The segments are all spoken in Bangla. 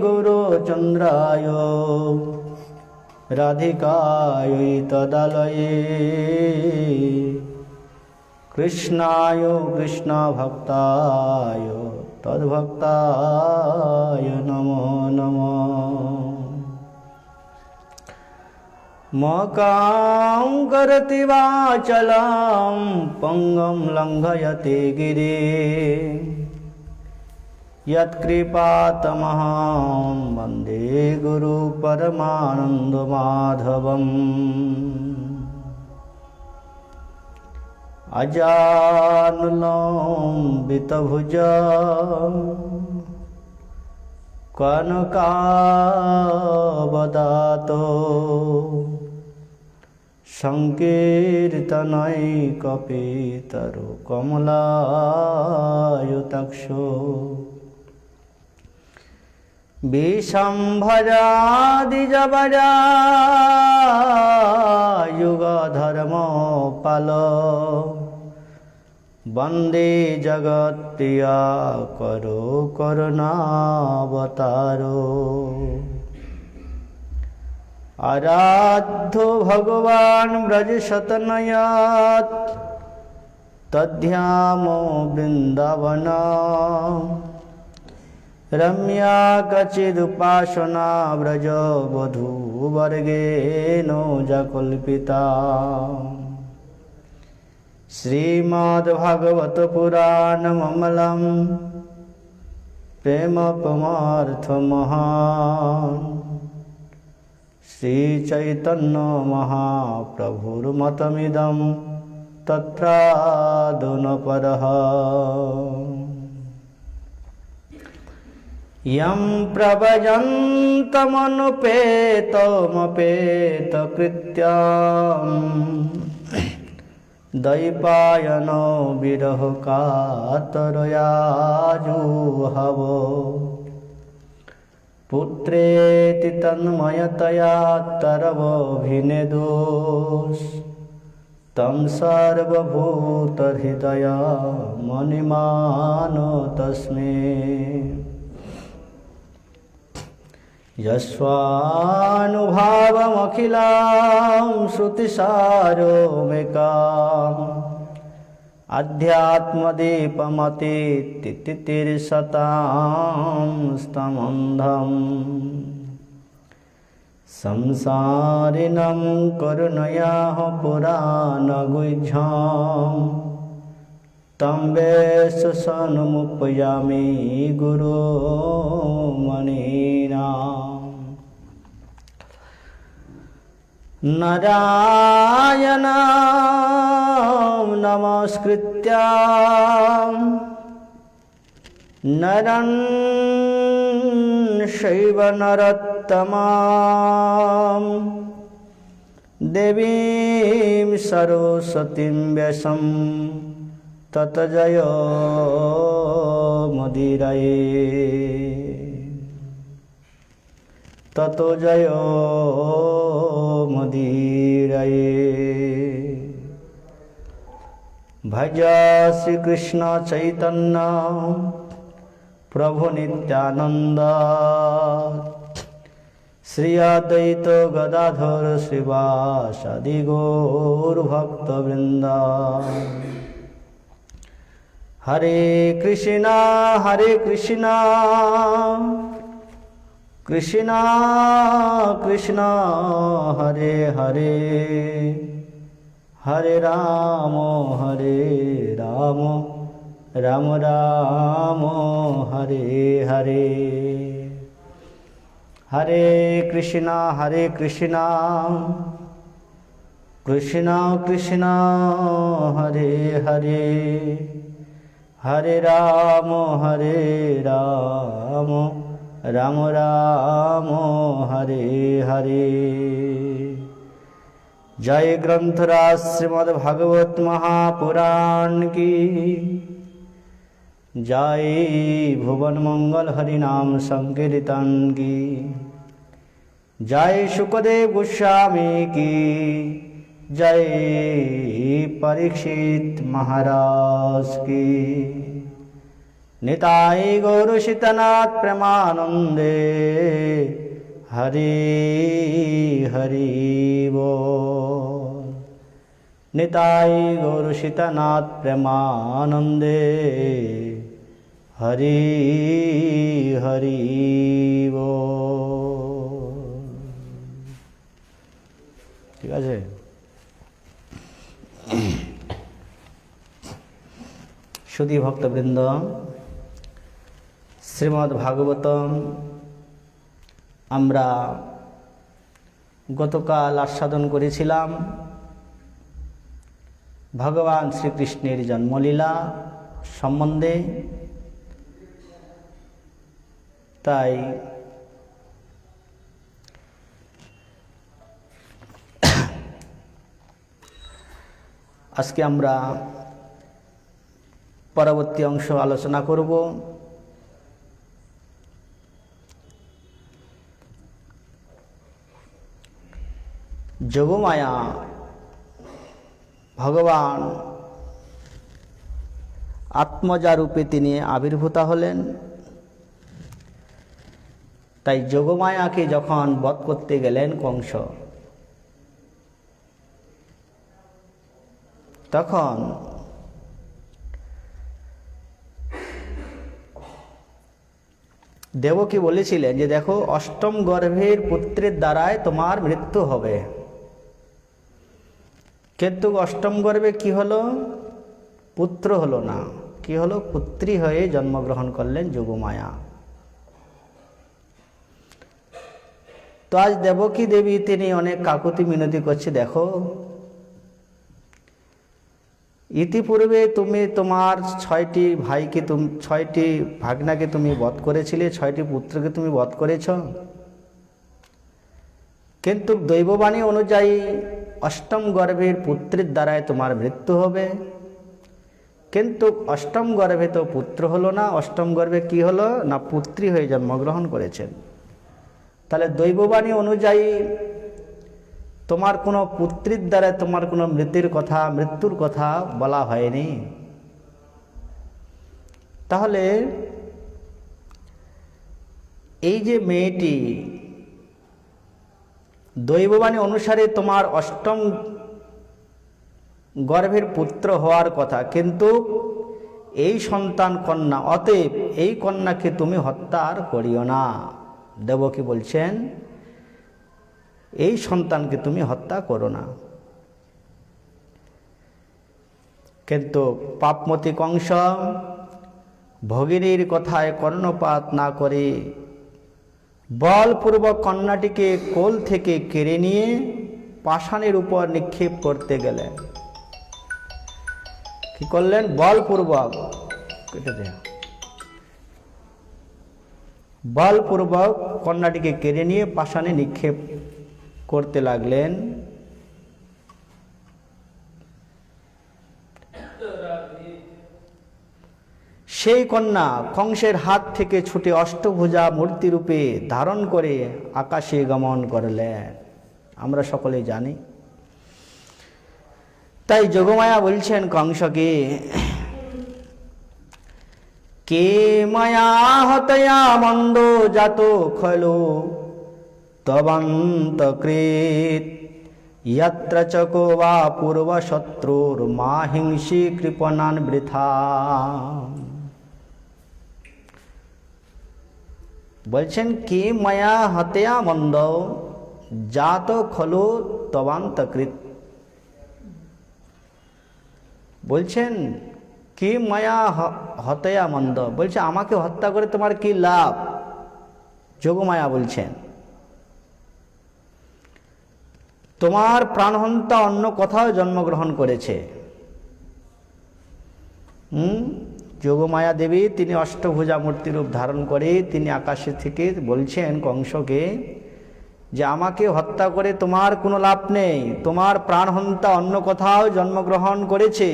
गुरुचन्द्राय राधिकायै तदालये कृष्णाय कृष्णभक्ताय तद्भक्ताय नमो नमः। मकां करति वाचलं पंगं लंघयते गिरिं यत्कृपातमहं वन्दे गुरु परमानन्दमाधवम्। अजानुलम्बितभुजा कनकावदातो संकीर्तनैकपितरो कमलायुताक्षो विशंभरादिजवरा युगधर्मपालो वन्दे जगत्प्रिया करो करुणावतारो। आराध्यो भगवान् व्रजशतनयात् तद्धामो वृन्दावना रम्या कचिदुपासना व्रजवधूवर्गेण जकल्पिता। श्रीमद्भागवत पुराणममलं प्रेमपमार्थमहान् श्रीचैतन्य महाप्रभुर्मतमिदं तत्रादुनपरः। यं प्रव्रजन्तमनुपेतमपेतकृत्यं दैपायनो विरह कातरया जुहवो पुत्रेति तन्मयतया तरवोऽभिनेदोस् तं सर्वभूतहृदयमनिमानो तस्मै। यस्वानुभावमखिलां श्रुतिसारोमेकाम् अध्यात्मदीपमतीतितिर्षतां स्तमन्धम् संसारिणं करुणयाः पुराणगुह्यं तं वेशसनमुपयामि गुरुमणिनाम्। नारायणं नमस्कृत्य नरं चैव नरोत्तमं देवीं सरस्वतीं व्यासं ततो जयो मुदीरये। भज श्री कृष्ण चैतन्य प्रभु नित्यानंद श्री अद्वैत गदाधर श्रीवासादि गौरभक्तवृंद। हरे कृष्णा कृष्णा कृष्णा हरे हरे हरे राम राम राम हरे हरे। हरे कृष्णा कृष्णा कृष्णा हरे हरे हरे राम राम राम हरे हरे। जय ग्रंथराज श्रीमद्भागवत महापुराण की जय। भुवन मंगल हरिनाम संकीर्तन की जय। शुकदेव गोस्वामी की जय। परीक्षित महाराज की নিতাই গৌর সীতানাথ প্রেমানন্দে হরি হরি বল। নিতাই গৌর সীতানাথ প্রেমানন্দে হরি হরি বল। ঠিক আছে। সুধী ভক্তবৃন্দ, শ্রীমদ্ ভাগবতম আমরা গতকাল আস্বাদন করেছিলাম ভগবান শ্রীকৃষ্ণের জন্মলীলা সম্বন্ধে। তাই আজকে আমরা পরবর্তী অংশ আলোচনা করব। যোগমায়া ভগবান আত্মজা রূপে তিনি আবির্ভূত হলেন। তাই যোগমায়াকে যখন বধ করতে গেলেন কংস, তখন দেবকী বলেছিলেন যে দেখো, অষ্টম গর্ভের পুত্রের দ্বারাই তোমার মৃত্যু হবে। কিন্তু অষ্টম গর্ভে কি হলো? পুত্র হলো না। কি হলো? পুত্রী হয়ে জন্মগ্রহণ করলেন যোগমায়া। তো আজ দেবকী দেবী তিনি অনেক কাকুতি মিনতি করছে, দেখো ইতিপূর্বে তুমি তোমার 6টি ভাইকে, তুমি 6টি ভাগনাকে তুমি বধ করেছিলে, 6টি পুত্রকে তুমি বধ করেছ। কিন্তু দৈববাণী অনুযায়ী অষ্টম গর্ভের পুত্রের দ্বারাই তোমার মৃত্যু হবে। কিন্তু অষ্টম গর্ভে তো পুত্র হলো না, অষ্টম গর্ভে কি হলো না, পুত্রী হয়ে জন্মগ্রহণ করেছেন। তাহলে দৈববাণী অনুযায়ী তোমার কোনো পুত্রীর দ্বারা তোমার কোনো মৃত্যুর কথা বলা হয়নি। তাহলে এই যে মেয়েটি দৈববাণী অনুসারে তোমার অষ্টম গর্ভের পুত্র হওয়ার কথা, কিন্তু এই সন্তান কন্যা, অতএব এই কন্যাকে তুমি হত্যা আর করিও না। দেবকী বলছেন এই সন্তানকে তুমি হত্যা করো না। কিন্তু পাপমতি কংস ভগিনীর কথায় কর্ণপাত না করে বলপূর্বক কন্যাটিকে কোল থেকে কেড়ে নিয়ে পাষাণের উপর নিক্ষেপ করতে গেলেন। কি করলেন? বলপূর্বক কন্যাটিকে কেড়ে নিয়ে পাষাণে নিক্ষেপ করতে লাগলেন। সেই কন্যা কংসের হাত থেকে ছুটে অষ্টভুজা মূর্তিরূপে ধারণ করে আকাশে গমন করলেন। আমরা সকলেই জানি। তাই যোগমায়া বলছেন কংসকে, কে মায়া হতয়া মন্দ জাত খলো তবন্তকৃত यत्र चको वा पूर्वशत्रुर्मा हिंसी कृपणान् বৃথা। বলছেন কি মায়া হত্যা মন্দ জাত খলু তবান্তকৃত। বলছেন কি মায়া হত্যা মন্দ, বলছে আমাকে হত্যা করে তোমার কি লাভ? যোগমায়া বলছেন তোমার প্রাণহন্তা অন্য কোথাও জন্মগ্রহণ করেছে। যোগমায়া দেবী তিনি অষ্টভুজা মূর্তি রূপ ধারণ করে তিনি আকাশে থেকে বলছেন কংসকে যে আমাকে হত্যা করে তোমার কোনো লাভ নেই, তোমার প্রাণহন্তা অন্য কোথাও জন্মগ্রহণ করেছে।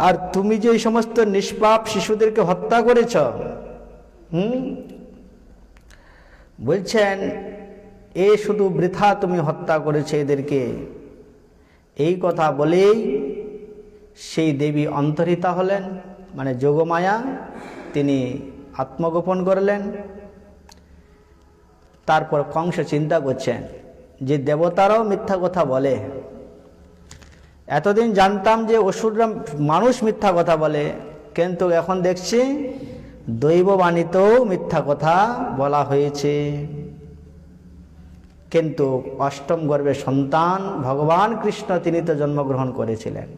আর তুমি যে সমস্ত নিষ্পাপ শিশুদেরকে হত্যা করেছ, বলছেন এ শুধু বৃথা তুমি হত্যা করেছে এদেরকে। এই কথা বলেই সেই দেবী অন্তর্হিতা হলেন। মানে যোগমায়া তিনি আত্মগোপন করলেন। তারপর কংস চিন্তা করছেন যে দেবতারাও মিথ্যা কথা বলে, এতদিন জানতাম যে অসুররা মানুষ মিথ্যা কথা বলে, কিন্তু এখন দেখছি দৈববাণীতেও মিথ্যা কথা বলা হয়েছে। কিন্তু অষ্টম গর্ভের সন্তান ভগবান কৃষ্ণ তিনি তো জন্মগ্রহণ করেছিলেন।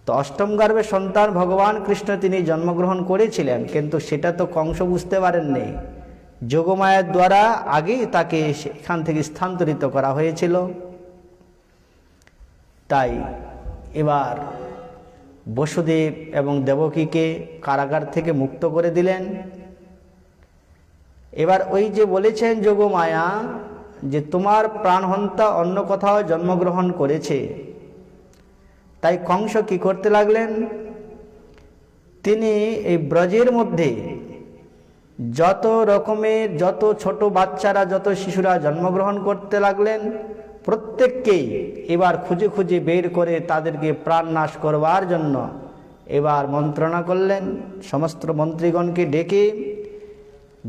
তো অষ্টম গর্ভের সন্তান ভগবান কৃষ্ণ তিনি জন্মগ্রহণ করেছিলেন, কিন্তু সেটা তো কংস বুঝতে পারেননি। যোগমায়ার দ্বারা আগেই তাকে সেখান থেকে স্থানান্তরিত করা হয়েছিল। তাই এবার বসুদেব এবং দেবকীকে কারাগার থেকে মুক্ত করে দিলেন। এবার ওই যে বলেছেন যোগমায়া যে তোমার প্রাণহন্তা অন্য কোথাও জন্মগ্রহণ করেছে, তাই কংস কি করতে লাগলেন, তিনি এই ব্রজের মধ্যে যত রকমের যত ছোট বাচ্চারা যত শিশুরা জন্মগ্রহণ করতে লাগলেন, প্রত্যেককেই এবার খুঁজে খুঁজে বের করে তাদেরকে প্রাণ নাশ করবার জন্য এবার মন্ত্রণা করলেন। সমস্ত মন্ত্রীগণকে ডেকে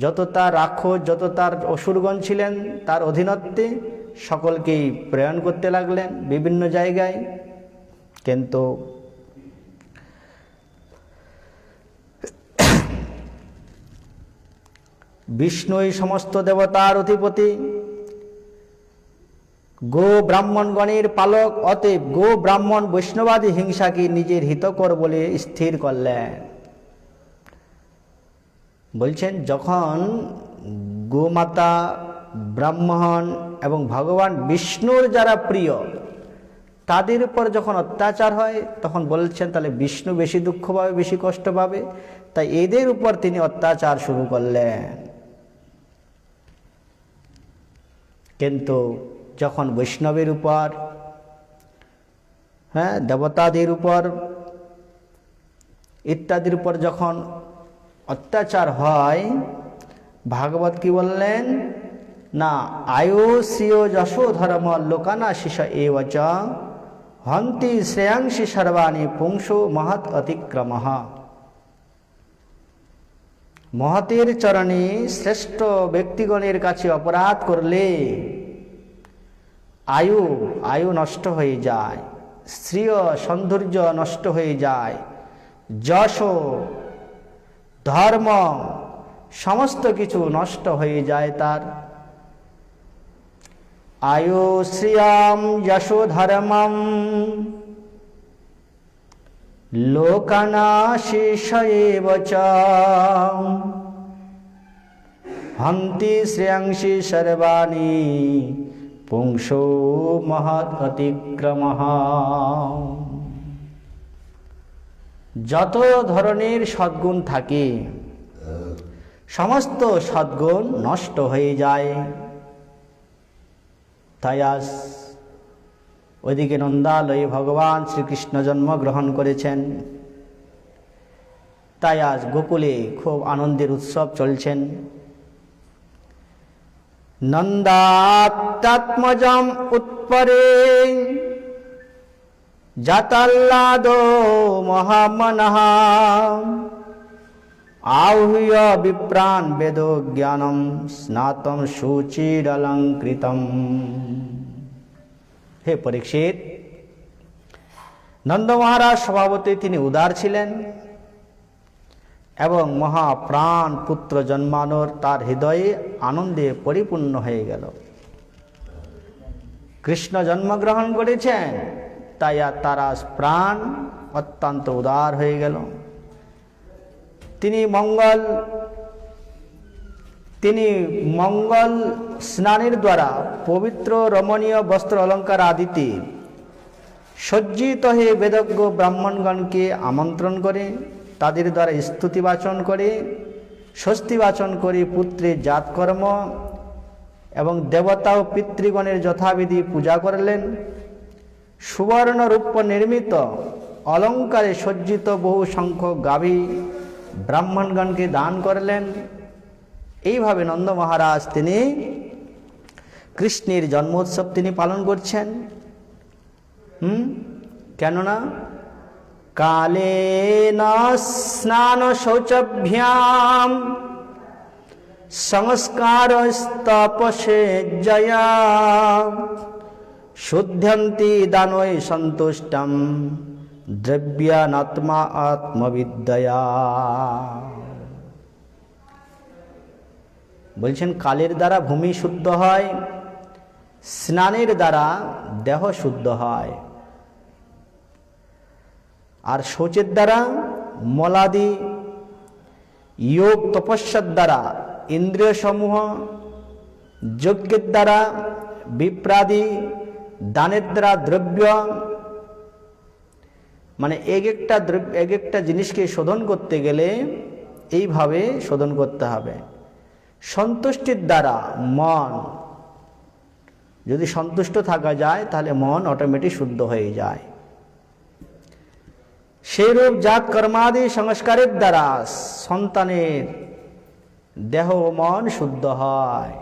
যত তার রাক্ষস যত তার অসুরগণ ছিলেন তার অধীনত্বে সকলকেই প্রেরণ করতে লাগলেন বিভিন্ন জায়গায়। কিন্তু বিষ্ণুই সমস্ত দেবতার অধিপতি, গো ব্রাহ্মণগণের পালক, অতএব গো ব্রাহ্মণ বৈষ্ণবাদী হিংসাকে নিজের হিতকর বলে স্থির করলেন। বলছেন যখন গোমাতা, ব্রাহ্মণ এবং ভগবান বিষ্ণুর যারা প্রিয় তাদের উপর যখন অত্যাচার হয়, তখন বলছেন তাহলে বিষ্ণু বেশি দুঃখ পাবে, বেশি কষ্ট পাবে, তাই এদের উপর তিনি অত্যাচার শুরু করলেন। কিন্তু যখন বৈষ্ণবের উপর, দেবতাদের উপর ইত্যাদির উপর যখন অত্যাচার হয়, ভাগবত কি বললেন না, আয়ু শ্রিয় যশো ধর্ম লোকানা শিষ এবচ হন্তি শ্রেয়াংশি সর্বাণি পুংসো মহৎ অতিক্রমঃ। মহতের চরণে শ্রেষ্ঠ ব্যক্তিগণের কাছে অপরাধ করলে আয়ু নষ্ট হয়ে যায়, শ্রিয় সৌন্দর্য নষ্ট হয়ে যায়, যশ ধর্ম সমস্ত কিছু নষ্ট হয়ে যায় তার। আয়ু শ্রিয়াম যশো ধর্মম লোকানাশিষ এবচ হন্তি শ্রেয়াংশি সর্বাণি পুংসো মহৎ অতিক্রমঃ। যত ধরনের সদ্গুণ থাকে সমস্ত সদ্গুণ নষ্ট হয়ে যায়। তাই আজ ওইদিকে নন্দালয়ে ভগবান শ্রীকৃষ্ণ জন্মগ্রহণ করেছেন, তাই আজ গোকুলে খুব আনন্দের উৎসব চলছেন। নন্দাত্মজম উৎপরে জাতাল্লাদো মহামনঃ আহুয় বিপ্রাণ বেদ জ্ঞানম স্নাতম শুচিরলঙ্কৃতম। হে পরীক্ষিত, নন্দ মহারাজ স্বভাবতই তিনি উদার ছিলেন এবং মহাপ্রাণ পুত্র জন্মানোর তার হৃদয়ে আনন্দে পরিপূর্ণ হয়ে গেল। কৃষ্ণ জন্মগ্রহণ করেছেন, তাই আর তার প্রাণ অত্যন্ত উদার হয়ে গেল। তিনি মঙ্গল স্নানের দ্বারা পবিত্র রমণীয় বস্ত্র অলঙ্কার আদিতে সজ্জিত হয়ে বেদজ্ঞ ব্রাহ্মণগণকে আমন্ত্রণ করে তাদের দ্বারা স্তুতি বাচন করে স্বস্তি বাচন করে পুত্রের জাতকর্ম এবং দেবতা ও পিতৃগণের যথাবিধি পূজা করলেন। সুবর্ণ রূপ নির্মিত অলঙ্কারে সজ্জিত বহু সংখ্যক গাভী ব্রাহ্মণগণকে দান করলেন। এইভাবে নন্দ মহারাজ তিনি কৃষ্ণের জন্মোৎসব তিনি পালন করছেন। কেননা কালেন স্নান শৌচভ্যাম সংস্কারস্তপসে জয়া শুদ্ধন্তি দানৈ সন্তুষ্টম দ্রব্যানাত্মা আত্মবিদ্যয়া। বলছেন কালের দ্বারা ভূমি শুদ্ধ হয়, স্নানের দ্বারা দেহ শুদ্ধ হয়, আর শৌচের দ্বারা মলাদি, যোগ তপস্যার দ্বারা ইন্দ্রিয় সমূহ, যজ্ঞের দ্বারা বিপ্রাদি, দানের দ্বারা দ্রব্য, মানে এক একটা জিনিসকে শোধন করতে গেলে এইভাবে শোধন করতে হবে। সন্তুষ্টির দ্বারা মন, যদি সন্তুষ্ট থাকা যায় তাহলে মন অটোমেটিক শুদ্ধ হয়ে যায়। সেইরূপ জাত কর্মাদি সংস্কারের দ্বারা সন্তানের দেহ ও মন শুদ্ধ হয়।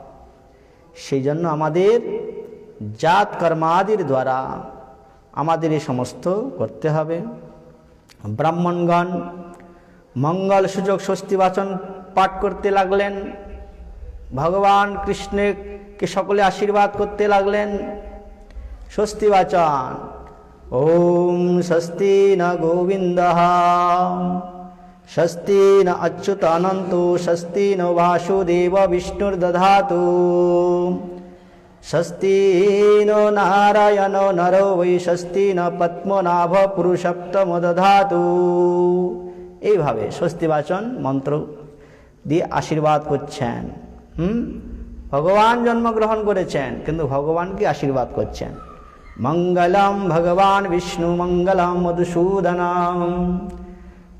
সেই জন্য আমাদের জাত কর্মাদির দ্বারা আমাদের এই সমস্ত করতে হবে। ব্রাহ্মণগণ মঙ্গল সূচক স্বস্তি বাচন পাঠ করতে লাগলেন, ভগবান কৃষ্ণকে সকলে আশীর্বাদ করতে লাগলেন। স্বস্তি বাচন, ওম স্বস্তি ন গোবিন্দঃ, স্বস্তি ন অচ্যুতানন্ত, স্বস্তি ন বাসুদেব বিষ্ণুর্দধাতু, স্বস্তি নো নারায়ণ নরো বৈ, স্বস্তি ন পদ্মনাভ পুরুষোত্তম দধাতু। এইভাবে স্বস্তি বাচন মন্ত্র দিয়ে আশীর্বাদ করছেন। ভগবান জন্মগ্রহণ করেছেন কিন্তু ভগবানকে আশীর্বাদ করছেন। মঙ্গলম ভগবান বিষ্ণু মঙ্গলম মধুসূদনম,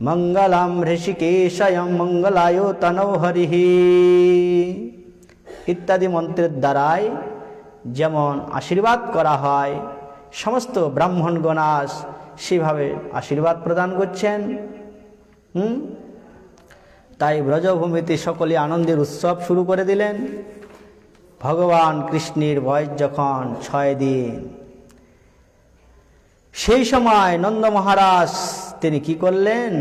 মঙ্গলম ঋষিকেশয়ম, মঙ্গলায় তনৌ হরিঃ ইত্যাদি মন্ত্রের দ্বারাই যেমন আশীর্বাদ করা হয়, সমস্ত ব্রাহ্মণগণ সেভাবে আশীর্বাদ প্রদান করছেন। তাই ব্রজভূমিতে সকলে আনন্দের উৎসব শুরু করে দিলেন। ভগবান কৃষ্ণের বয়স যখন 6 দিন, সেই সময় নন্দ মহারাজ তিনি কি করলেন?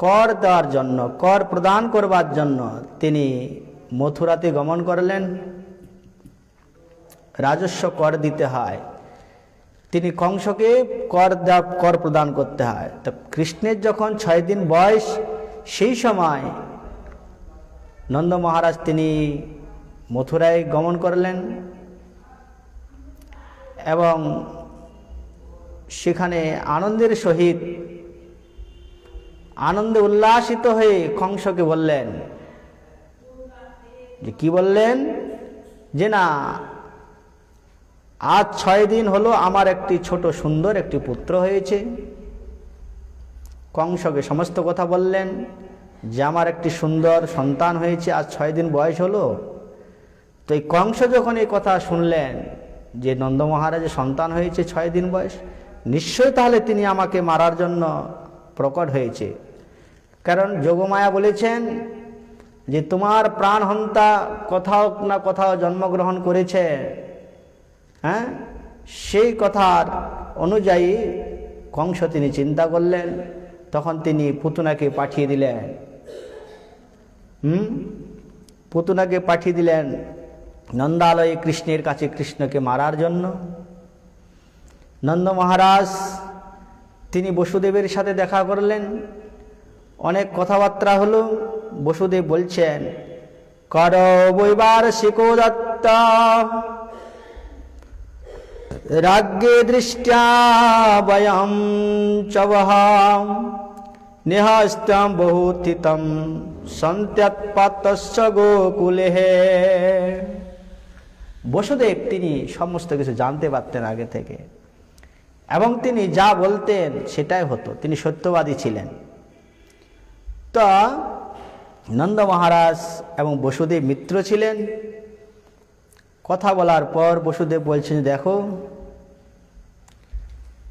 কর দেওয়ার জন্য, কর প্রদান করবার জন্য তিনি মথুরাতে গমন করলেন। রাজস্ব কর দিতে হয়, তিনি কংসকে কর প্রদান করতে হয়। তো কৃষ্ণের যখন 6 দিন বয়স, সেই সময় নন্দ মহারাজ তিনি মথুরায় গমন করলেন এবং সেখানে আনন্দের সহিত আনন্দে উল্লাসিত হয়ে কংসকে বললেন যে, কি বললেন? যে না, আজ 6 দিন হলো আমার একটি ছোট সুন্দর একটি পুত্র হয়েছে। কংসকে সমস্ত কথা বললেন যে আমার একটি সুন্দর সন্তান হয়েছে, আজ 6 দিন বয়স হলো। তো এই কংস যখন এই কথা শুনলেন যে নন্দ মহারাজের সন্তান হয়েছে 6 দিন বয়স, নিশ্চয় তাহলে তিনি আমাকে মারার জন্য প্রকট হয়েছে। কারণ যোগমায়া বলেছেন যে তোমার প্রাণহন্তা কোথাও না কোথাও জন্মগ্রহণ করেছে। হ্যাঁ, সেই কথার অনুযায়ী কংস তিনি চিন্তা করলেন, তখন তিনি পুতনাকে পাঠিয়ে দিলেন। পুতনাকে পাঠিয়ে দিলেন নন্দালয়ে কৃষ্ণের কাছে কৃষ্ণকে মারার জন্য। নন্দ মহারাজ তিনি বসুদেবের সাথে দেখা করলেন, অনেক কথাবার্তা হলো। বসুদেব বলছেন, কর বৈবার শিকো দত্ত রাজ্ঞে দৃষ্টা বয়ম চবহাম নিহস্তম বহুতিতম সন্ত্যৎপাতস্য গোকুলে। বসুদেব তিনি সমস্ত কিছু জানতে পারতেন আগে থেকে, এবং তিনি যা বলতেন সেটাই হতো, তিনি সত্যবাদী ছিলেন। তো নন্দ মহারাজ এবং বসুদেব মিত্র ছিলেন। কথা বলার পর বসুদেব বলছেন, দেখো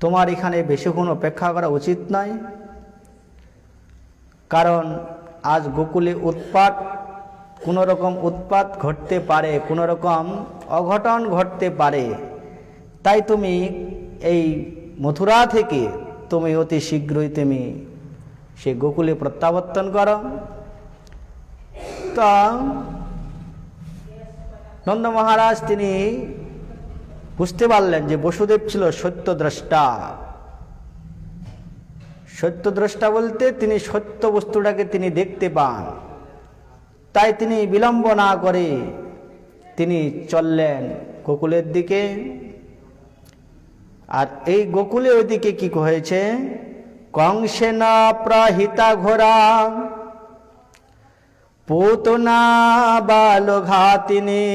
তোমার এখানে বেশিক্ষণ অপেক্ষা করা উচিত নয়, কারণ আজ গোকুলে কোনো রকম উৎপাত ঘটতে পারে, কোনো রকম অঘটন ঘটতে পারে। তাই তুমি এই মথুরা থেকে তুমি অতি শীঘ্রই তুমি সে গোকুলে প্রত্যাবর্তন করো। তা নন্দ মহারাজ তিনি বুঝতে পারলেন যে বসুদেব ছিল সত্যদ্রষ্টা। সত্যদ্রষ্টা বলতে তিনি সত্য বস্তুটাকে তিনি দেখতে পান। তাই তিনি বিলম্ব না করে তিনি চললেন গোকুলের দিকে। আর এই গোকুলে ওইদিকে কি হয়েছে, কংসেন প্রহিতা ঘোরা পুতনা বালঘাতিনী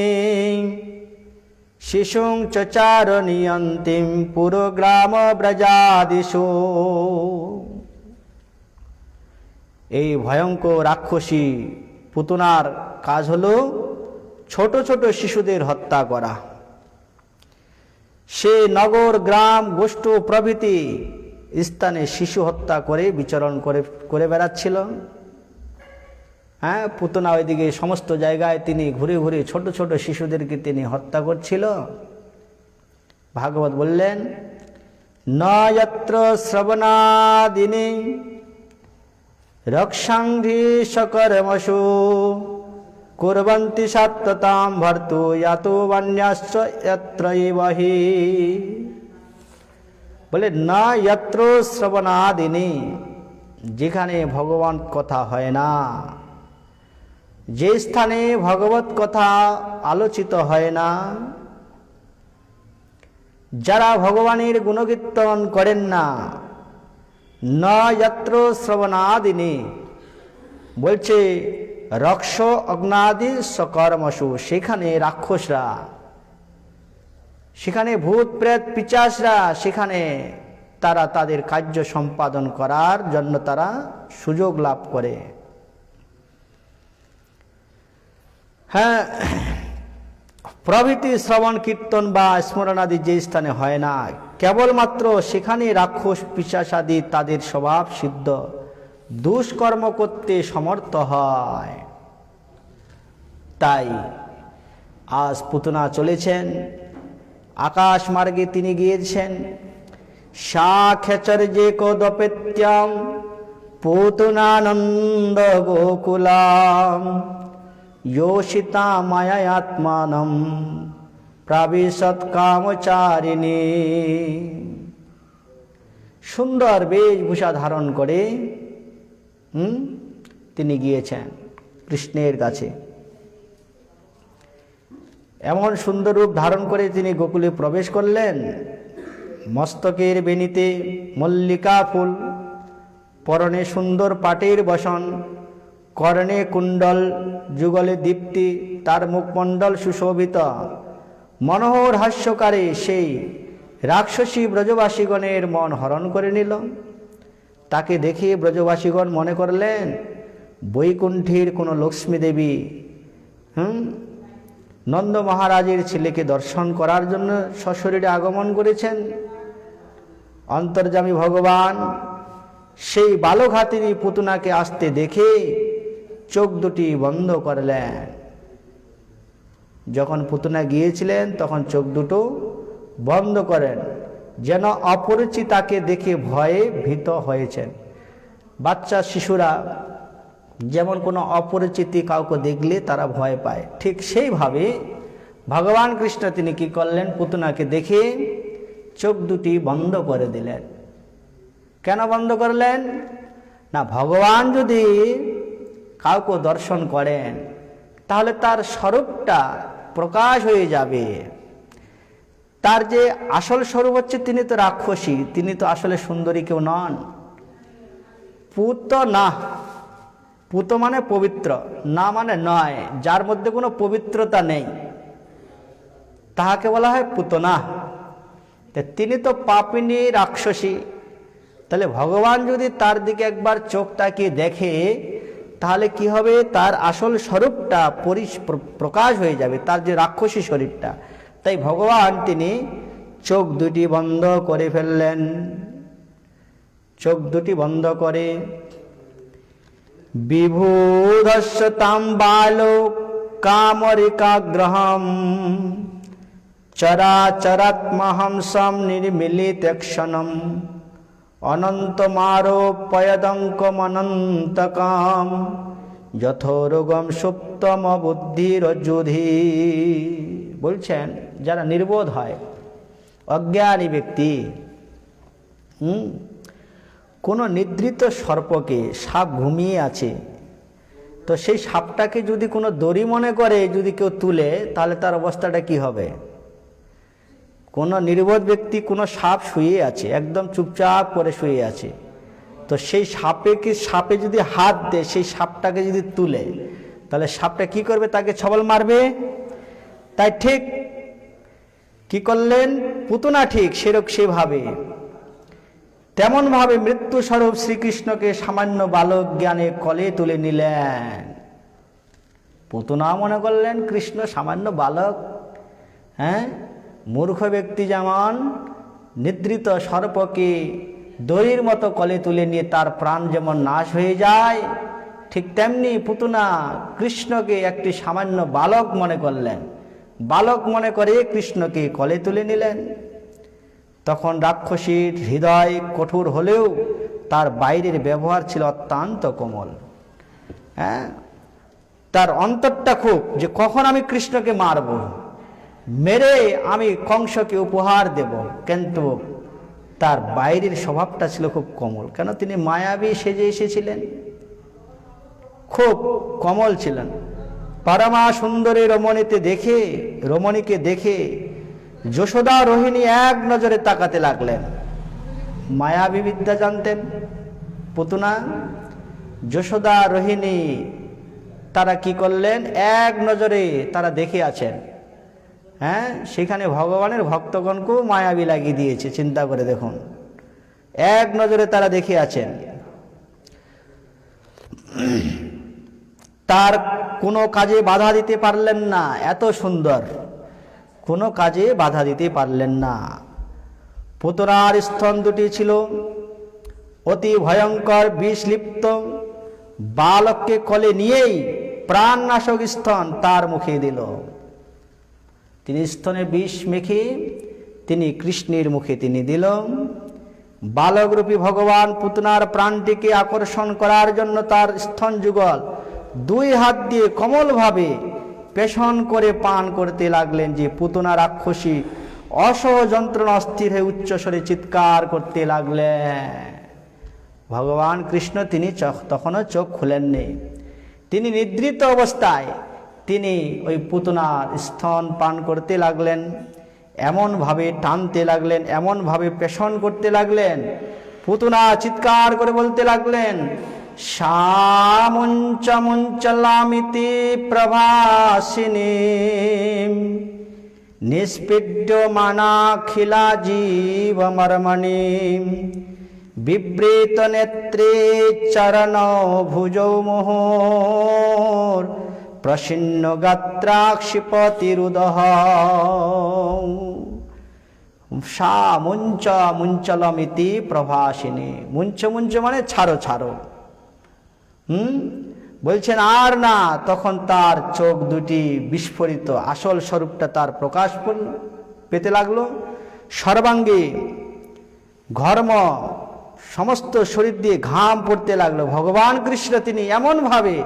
শিশুং চচার নিয়ন্তিম পুরগ্রাম ব্রজাদিশু। এই ভয়ঙ্কর রাক্ষসী পুতনার কাজ হলো ছোট ছোট শিশুদের হত্যা করা। সে নগর গ্রাম গোষ্ঠ প্রভৃতি স্থানে শিশু হত্যা করে বিচরণ করে বেড়াচ্ছিল। হ্যাঁ, পুতনা ওইদিকে সমস্ত জায়গায় তিনি ঘুরে ঘুরে ছোট ছোট শিশুদেরকে তিনি হত্যা করছিল। ভাগবত বললেন, ন যত্র শ্রবণাদিনী রক্ষাংধি সকর্মসু কুর্বন্তি সত্যতাম ভর্তু ইয়াতো বন্যাশ্চ যত্রৈবহি। বলে না যত্র শ্রবণাদিনী, যেখানে ভগবান কথা হয় না, যে স্থানে ভগবত কথা আলোচিত হয় না, যারা ভগবানের গুণকীর্তন করেন না, ন যত্র শ্রবণাদিনী বলছে রক্ষ অগ্নাদি সকর্মসু, সেখানে রাক্ষসরা, সেখানে ভূত প্রেত পিশাচরা, সেখানে তারা তাদের কার্য সম্পাদন করার জন্য তারা সুযোগ লাভ করে। হ্যাঁ, প্রভৃতি শ্রবণ কীর্তন বা স্মরণাদি যে স্থানে হয় না, কেবলমাত্র সেখানে রাক্ষস পিশাচাদি তাদের স্বভাব সিদ্ধ দুষ্কর্ম করতে সমর্থ হয়। তাই আজ পুতনা চলেছেন, আকাশ মার্গে তিনি গিয়েছেন। সাক্ষেচর যে কোদপেত্যম পুতনানন্দ গোকুলাম योषिता मायात्मानं प्राविशत कामचारिणी। সুন্দর বেশভূষা ধারণ করে তিনি গিয়েছেন কৃষ্ণের কাছে। এমন সুন্দর রূপ ধারণ করে তিনি গোকুলে প্রবেশ করলেন। মস্তকের বেনিতে মল্লিকা ফুল, পরনে সুন্দর পাটের বসন, কর্ণে কুণ্ডল, যুগলে দীপ্তি, তার মুখমণ্ডল সুশোভিত। মনোহর হাস্যকারে সেই রাক্ষসী ব্রজবাসীগণের মন হরণ করে নিল। তাকে দেখে ব্রজবাসীগণ মনে করলেন বৈকুণ্ঠের কোনো লক্ষ্মী দেবী নন্দ মহারাজের ছেলেকে দর্শন করার জন্য সশরীরে আগমন করেছেন। অন্তর্যামী ভগবান সেই বালঘাতিনী পুতনাকে আসতে দেখে চোখ দুটি বন্ধ করলেন। যখন পুতনা গিয়েছিলেন তখন চোখ দুটো বন্ধ করেন, যেন অপরিচিতাকে দেখে ভয়ে ভীত হয়েছেন। বাচ্চা শিশুরা যেমন কোনো অপরিচিতি কাউকে দেখলে তারা ভয় পায়, ঠিক সেইভাবে ভগবান কৃষ্ণ তিনি কি করলেন, পুতনাকে দেখে চোখ দুটি বন্ধ করে দিলেন। কেন বন্ধ করলেন না, ভগবান যদি কাউকে দর্শন করেন তাহলে তার স্বরূপটা প্রকাশ হয়ে যাবে। তার যে আসল স্বরূপ হচ্ছে তিনি তো রাক্ষসী, তিনি তো আসলে সুন্দরী কেউ নন। পুত না, পুত মানে পবিত্র, না মানে নয়, যার মধ্যে কোনো পবিত্রতা নেই তাহাকে বলা হয় পুতনা। তিনি তো পাপিনী রাক্ষসী। তাহলে ভগবান যদি তার দিকে একবার চোখ তাকিয়ে দেখে তাহলে কি হবে, তার আসল স্বরূপটা প্রকাশ হয়ে যাবে, তার যে রাক্ষসী শরীরটা। তাই ভগবান তিনি চোখ দুটি বন্ধ করে ফেললেন। চোখ দুটি বন্ধ করে বিভূধস্য তাম বালো কামরিকাগ্রহম চরাচরাত্মহংসম নির্মিলিত ক্ষণম অনন্তমারোপয়দঙ্কমনন্তকাম যথোরোগম সুপ্তম বুদ্ধিরজ্জুধি। বলছেন যারা নির্বোধ হয়, অজ্ঞানী ব্যক্তি, কোনো নিদ্রিত সর্পকে, সাপ ঘুমিয়ে আছে, তো সেই সাপটাকে যদি কোনো দড়ি মনে করে যদি কেউ তুলে, তাহলে তার অবস্থাটা কি হবে? কোনো নির্বোধ ব্যক্তি, কোনো সাপ শুয়ে আছে, একদম চুপচাপ করে শুয়ে আছে, তো সেই সাপে যদি হাত দেয়, সেই সাপটাকে যদি তুলে, তাহলে সাপটা কি করবে? তাকে ছবল মারবে। তাই ঠিক কি করলেন পুতনা, ঠিক সেভাবে তেমনভাবে মৃত্যু স্বরূপ শ্রীকৃষ্ণকে সামান্য বালক জ্ঞানে কলে তুলে নিলেন। পুতনা মনে করলেন কৃষ্ণ সামান্য বালক। মূর্খ ব্যক্তি যেমন নিদ্রিত সর্পকে দড়ির মতো কলে তুলে নিয়ে তার প্রাণ যেমন নাশ হয়ে যায়, ঠিক তেমনি পুতনা কৃষ্ণকে একটি সামান্য বালক মনে করলেন। বালক মনে করে কৃষ্ণকে কলে তুলে নিলেন। তখন রাক্ষসীর হৃদয় কঠোর হলেও তার বাইরের ব্যবহার ছিল অত্যন্ত কোমল। তার অন্তরটা খুব, যে কখন আমি কৃষ্ণকে মারব, মেরে আমি কংসকে উপহার দেব, কিন্তু তার বাইরের স্বভাবটা ছিল খুব কোমল। কেন? তিনি মায়াবী সেজে এসেছিলেন, খুব কোমল ছিলেন। পরমা সুন্দরী রমণীকে দেখে যশোদা রোহিণী এক নজরে তাকাতে লাগলেন। মায়াবী বিদ্যা জানতেন পুতনা। যশোদা রোহিণী তারা কি করলেন? এক নজরে তারা দেখে আছেন। সেখানে ভগবানের ভক্তগণকেও মায়াবী লাগিয়ে দিয়েছে। চিন্তা করে দেখুন, এক নজরে তারা দেখে আছেন। তার কোনো কাজে বাধা দিতে পারলেন না, এত সুন্দর, কোনো কাজে বাধা দিতে পারলেন না। পুতনার স্তন দুটি ছিল অতি ভয়ঙ্কর বিষলিপ্ত। বালককে কোলে নিয়েই প্রাণনাশক স্তন তার মুখে দিল। তিনি স্তনে বিষ মেখে তিনি কৃষ্ণের মুখে তিনি দিল। বালকরূপী ভগবান পুতনার প্রাণটিকে আকর্ষণ করার জন্য তার স্তন যুগল দুই হাত দিয়ে কোমলভাবে পেষণ করে পান করতে লাগলেন। যে পুতনা রাক্ষসী অসহ যন্ত্রণা অস্থির হয়ে উচ্চস্বরে চিৎকার করতে লাগলেন। ভগবান কৃষ্ণ তিনি তখনও চোখ খুলেননি। তিনি নিদ্রিত অবস্থায় তিনি ওই পুতনার স্তন পান করতে লাগলেন, এমনভাবে টানতে লাগলেন, এমনভাবে পেষণ করতে লাগলেন। পুতনা চিৎকার করে বলতে লাগলেন, মুঞ্চলামিতি প্রভাসিনী নিষ্পীড্যমানাখিলা জীবমর্মণি বিবৃত নেত্রে চরণ ভুজৌ মোহর প্রসন্ন গাত্রাক্ষিপতিরুদহ। সা মুঞ্চলমিতি প্রভাসিনী। মুঞ্চ মানে ছাড়ো ছাড়ো। বলছেন আর না। তখন তার চোখ দুটি বিস্ফোরিত, আসল স্বরূপটা তার প্রকাশ পেতে লাগলো। সর্বাঙ্গে ঘর্ম, সমস্ত শরীর দিয়ে ঘাম পড়তে লাগলো। ভগবান কৃষ্ণ তিনি এমনভাবে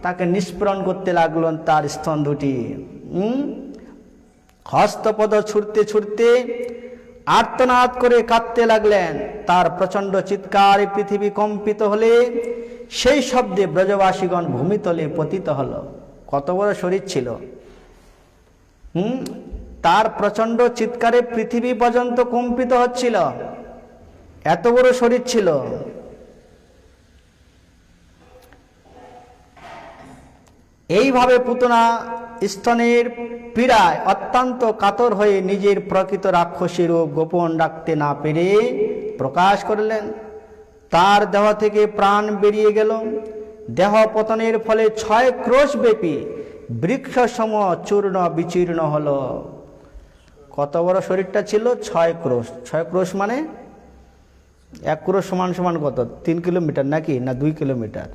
তাকে নিষ্পীড়ন করতে লাগলেন। তার স্তন দুটি হস্তপদ ছুটতে ছুটতে আর্তনাদ করে কাঁদতে লাগলেন। তার প্রচণ্ড চিৎকারে পৃথিবী কম্পিত হলে সেই শব্দে ব্রজবাসীগণ ভূমিতলে পতিত হলো। কত বড় শরীর ছিল! তার প্রচণ্ড চিৎকারে পৃথিবী পর্যন্ত কম্পিত হচ্ছিল, এত বড় শরীর ছিল। এইভাবে পুতনা স্তনের পীড়ায় অত্যন্ত কাতর হয়ে নিজের প্রকৃত রাক্ষসী রূপ গোপন রাখতে না পেরে প্রকাশ করলেন। তার দেহ থেকে প্রাণ বেরিয়ে গেল। দেহ পতনের ফলে 6 ক্রোশ ব্যাপী বৃক্ষ সম চূর্ণ বিচীর্ণ হলো। কত বড় শরীরটা ছিল? 6 ক্রোশ। 6 ক্রোশ মানে 1 ক্রোশ সমান সমান কত? 3 কিলোমিটার নাকি? না 2 কিলোমিটার?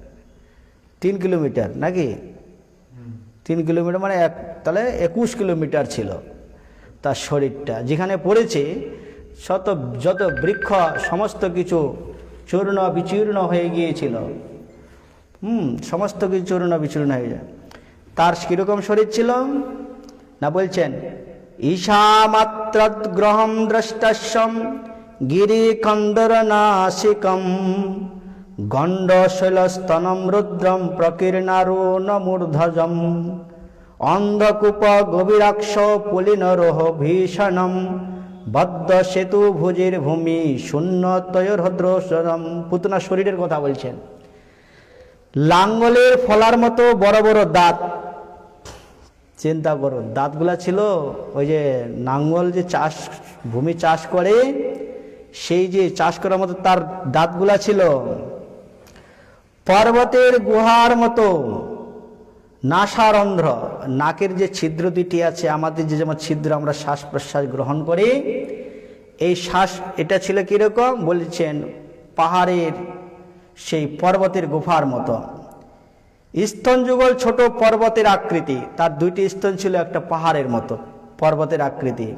3 কিলোমিটার নাকি? 3 কিলোমিটার মানে তাহলে 21 কিলোমিটার ছিল তার শরীরটা। যেখানে পড়েছে যত বৃক্ষ সমস্ত কিছু চূর্ণ বিচূর্ণ হয়ে গিয়েছিল। সমস্ত কিছু চূর্ণ বিচূর্ণ হয়ে যায়। তার কীরকম শরীর ছিল না, বলছেন ঈশামাত্র গ্রহম দ্রষ্টস্যম গিরিকন্দর নাসিকম গণ্ডশৈলস্তনম রুদ্রম প্রকীর্ণারুণ মূর্ধজম অন্ধকূপ গভীরাক্ষ পুলিনরোহ ভীষণম বদ্ধ সেতু ভুজির ভূমি শূন্য তয়োরহদ্রম। পুতনা শরীরের কথা বলছেন। লাঙ্গলের ফলার মতো বড় বড় দাঁত, চিন্তা করো, দাঁতগুলা ছিল ওই যে নাঙ্গল যে চাষ ভূমি চাষ করে সেই যে চাষ করার মতো তার দাঁতগুলা ছিল। পর্বতের গুহার মতো নাসারন্ধ্র, নাকের যে ছিদ্র দুটি আছে, আমাদের যে যেমন ছিদ্র আমরা শ্বাস প্রশ্বাস গ্রহণ করি, এই শ্বাস এটা ছিল কীরকম বলছেন, পাহাড়ের সেই পর্বতের গুহার মতো। স্তন যুগল ছোট পর্বতের আকৃতি, তার দুইটি স্তন ছিল একটা পাহাড়ের মতো পর্বতের আকৃতি।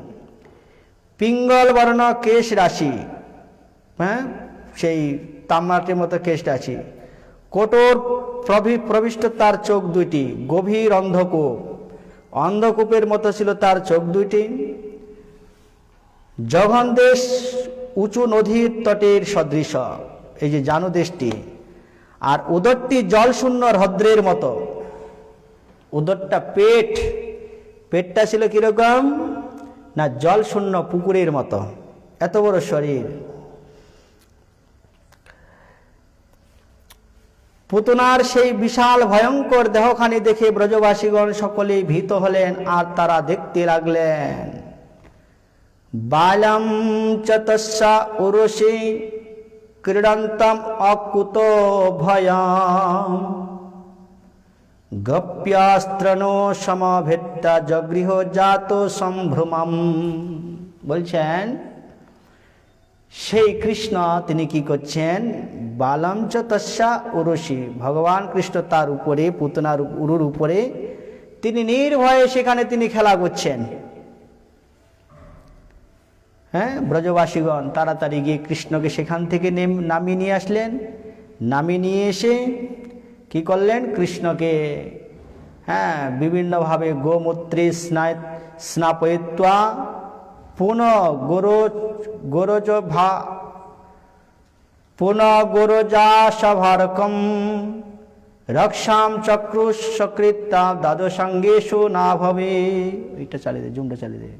পিঙ্গল বর্ণ কেশ রাশি, সেই তামাটির মতো কেশ রাশি। কঠোর প্রবিষ্ট তার চোখ দুইটি, গভীর অন্ধকূপ, অন্ধকূপের মতো ছিল তার চোখ দুইটি। জঘন দেশ উঁচু নদীর তটের সদৃশ, এই যে জানু দেশটি। আর উদরটি জলশূন্য হ্রদের মতো। উদরটা পেটটা ছিল কিরকম না, জলশূন্য পুকুরের মতো, এত বড় শরীর। পুতনার সেই বিশাল ভয়ঙ্কর দেহখানি দেখে ব্রজবাসীগণ সকলেই ভীত হলেন, আর তারা দেখতে লাগলেন। বালম চতস্যা উরুষি ক্রীড়ন্তম অকুত ভয়াম গপ্যাস্ত্রনো সমভেত্তা জগৃহ জাত সম্ভ্রমম। বলছেন সেই কৃষ্ণ তিনি কি করছেন, বালম চ তস্যা উরুষি, ভগবান কৃষ্ণ তার উপরে, পুতনার উরুর উপরে তিনি নির্ভয়ে সেখানে তিনি খেলা করছেন। ব্রজবাসীগণ তাড়াতাড়ি গিয়ে কৃষ্ণকে সেখান থেকে নামিয়ে নিয়ে আসলেন। নামিয়ে নিয়ে এসে কি করলেন, কৃষ্ণকে বিভিন্নভাবে গোমূত্রে স্নাপয়িত্বা পুনঃ গোরজা সভারকম রক্ষাম চক্রুষকৃতা দ্বাদশাঙ্গেষু না ভবে। এটা চালিয়ে দে, জুমটা চালিয়ে দে,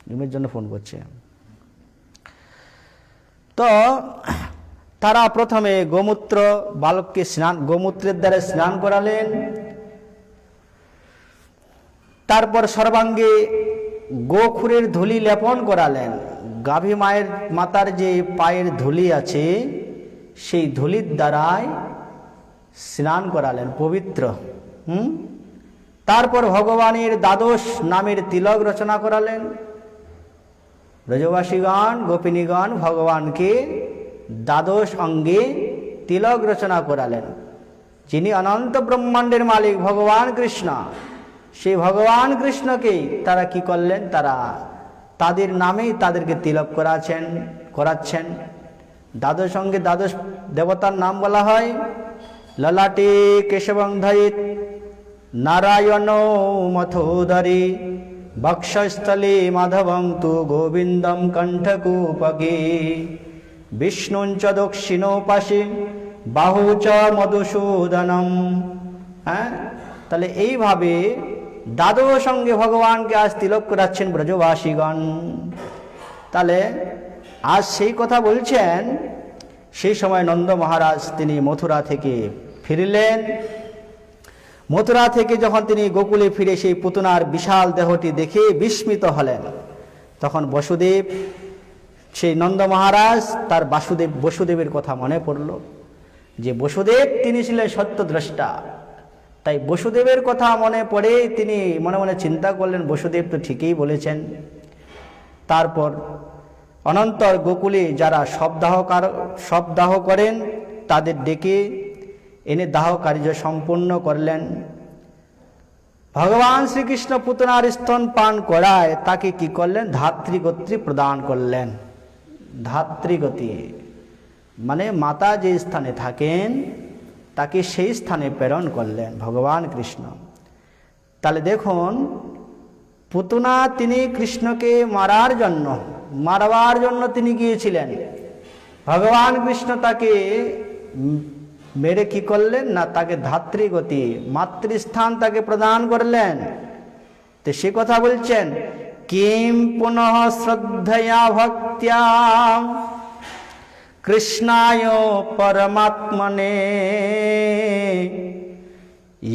জুমের জন্য ফোন করছে। তো তারা প্রথমে গোমূত্র বালককে গোমূত্রের দ্বারা স্নান করালেন। তারপর সর্বাঙ্গে গোখুরের ধুলি লেপন করালেন। গাভী মাতার যে পায়ের ধুলি আছে সেই ধুলির দ্বারাই স্নান করালেন, পবিত্র। তারপর ভগবানের দ্বাদশ নামের তিলক রচনা করালেন। ব্রজবাসীগণ গোপিনীগণ ভগবানকে দ্বাদশ অঙ্গে তিলক রচনা করালেন। যিনি অনন্ত ব্রহ্মাণ্ডের মালিক ভগবান কৃষ্ণ, সেই ভগবান কৃষ্ণকেই তারা কি করলেন, তারা তাদের নামেই তাদেরকে তিলক করাচ্ছেন। দ্বাদশ অঙ্গে দ্বাদশ দেবতার নাম বলা হয়। ললাটে কেশবং ধরিত নারায়ণ মথোদরে বক্ষস্থলে মাধবং তু গোবিন্দম কণ্ঠকূপকে বিষ্ণুঞ্চ দক্ষিণো পাশে বাহু চ মধুসূদনম। তাহলে এইভাবে দ্বাদশ সঙ্গে ভগবানকে আজ তিলক করাচ্ছেন ব্রজবাসীগণ। তাহলে আজ সেই কথা বলছেন, সেই সময় নন্দ মহারাজ তিনি মথুরা থেকে ফিরলেন। মথুরা থেকে যখন তিনি গোকুলে ফিরে সেই পুতনার বিশাল দেহটি দেখে বিস্মিত হলেন, তখন বসুদেব, সেই নন্দ মহারাজ তার বসুদেবের কথা মনে পড়ল যে বসুদেব তিনি ছিলেন সত্যদ্রষ্টা। তাই বসুদেবের কথা মনে পড়ে তিনি মনে মনে চিন্তা করলেন, বসুদেব তো ঠিকই বলেছেন। তারপর অনন্তর গোকুলে যারা শবদাহ করেন তাদের ডেকে এনে দাহ কার্য সম্পূর্ণ করলেন। ভগবান শ্রীকৃষ্ণ পুতনার স্তন পান করায় তাকে কি করলেন, ধাত্রী গোত্রী প্রদান করলেন। ধাত্রীগতি, মানে মাতা যে স্থানে থাকেন তাকে সেই স্থানে প্রেরণ করলেন ভগবান কৃষ্ণ। তাহলে দেখুন, পুতনা তিনি কৃষ্ণকে মারবার জন্য তিনি গিয়েছিলেন। ভগবান কৃষ্ণ তাকে মেরে কি করলেন না, তাকে ধাত্রীগতি, মাতৃস্থান তাকে প্রদান করলেন। তো সে কথা বলছেন, কিম পুনঃ শ্রদ্ধয়া ভক্ত্যা কৃষ্ণায় পরমাত্মনে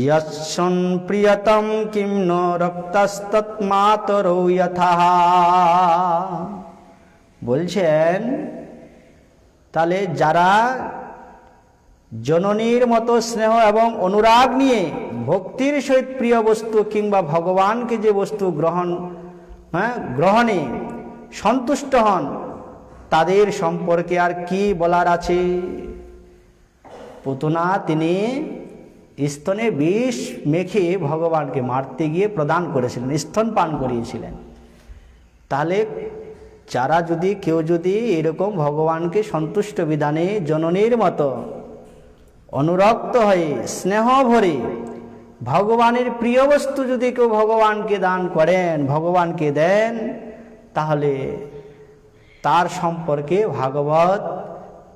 যৎসন প্রিয়তম কিম ন রক্তস্তৎমাতরৌ যথা। বলছেন, তাহলে যারা জননীর মতো স্নেহ এবং অনুরাগ নিয়ে ভক্তির সহিত প্রিয় বস্তু কিংবা ভগবানকে যে বস্তু গ্রহণে সন্তুষ্ট হন, তাদের সম্পর্কে আর কি বলার আছে। পুতনা তিনি স্তনে বিষ মেখে ভগবানকে মারতে গিয়ে প্রদান করেছিলেন, স্তন পান করিয়েছিলেন। তাহলে কেউ যদি এরকম ভগবানকে সন্তুষ্ট বিধানে জননীর মতো অনুরক্ত হয়ে স্নেহ ভরে ভগবানের প্রিয় বস্তু যদি কেউ ভগবানকে দান করেন, ভগবানকে দেন, তাহলে তার সম্পর্কে ভাগবত,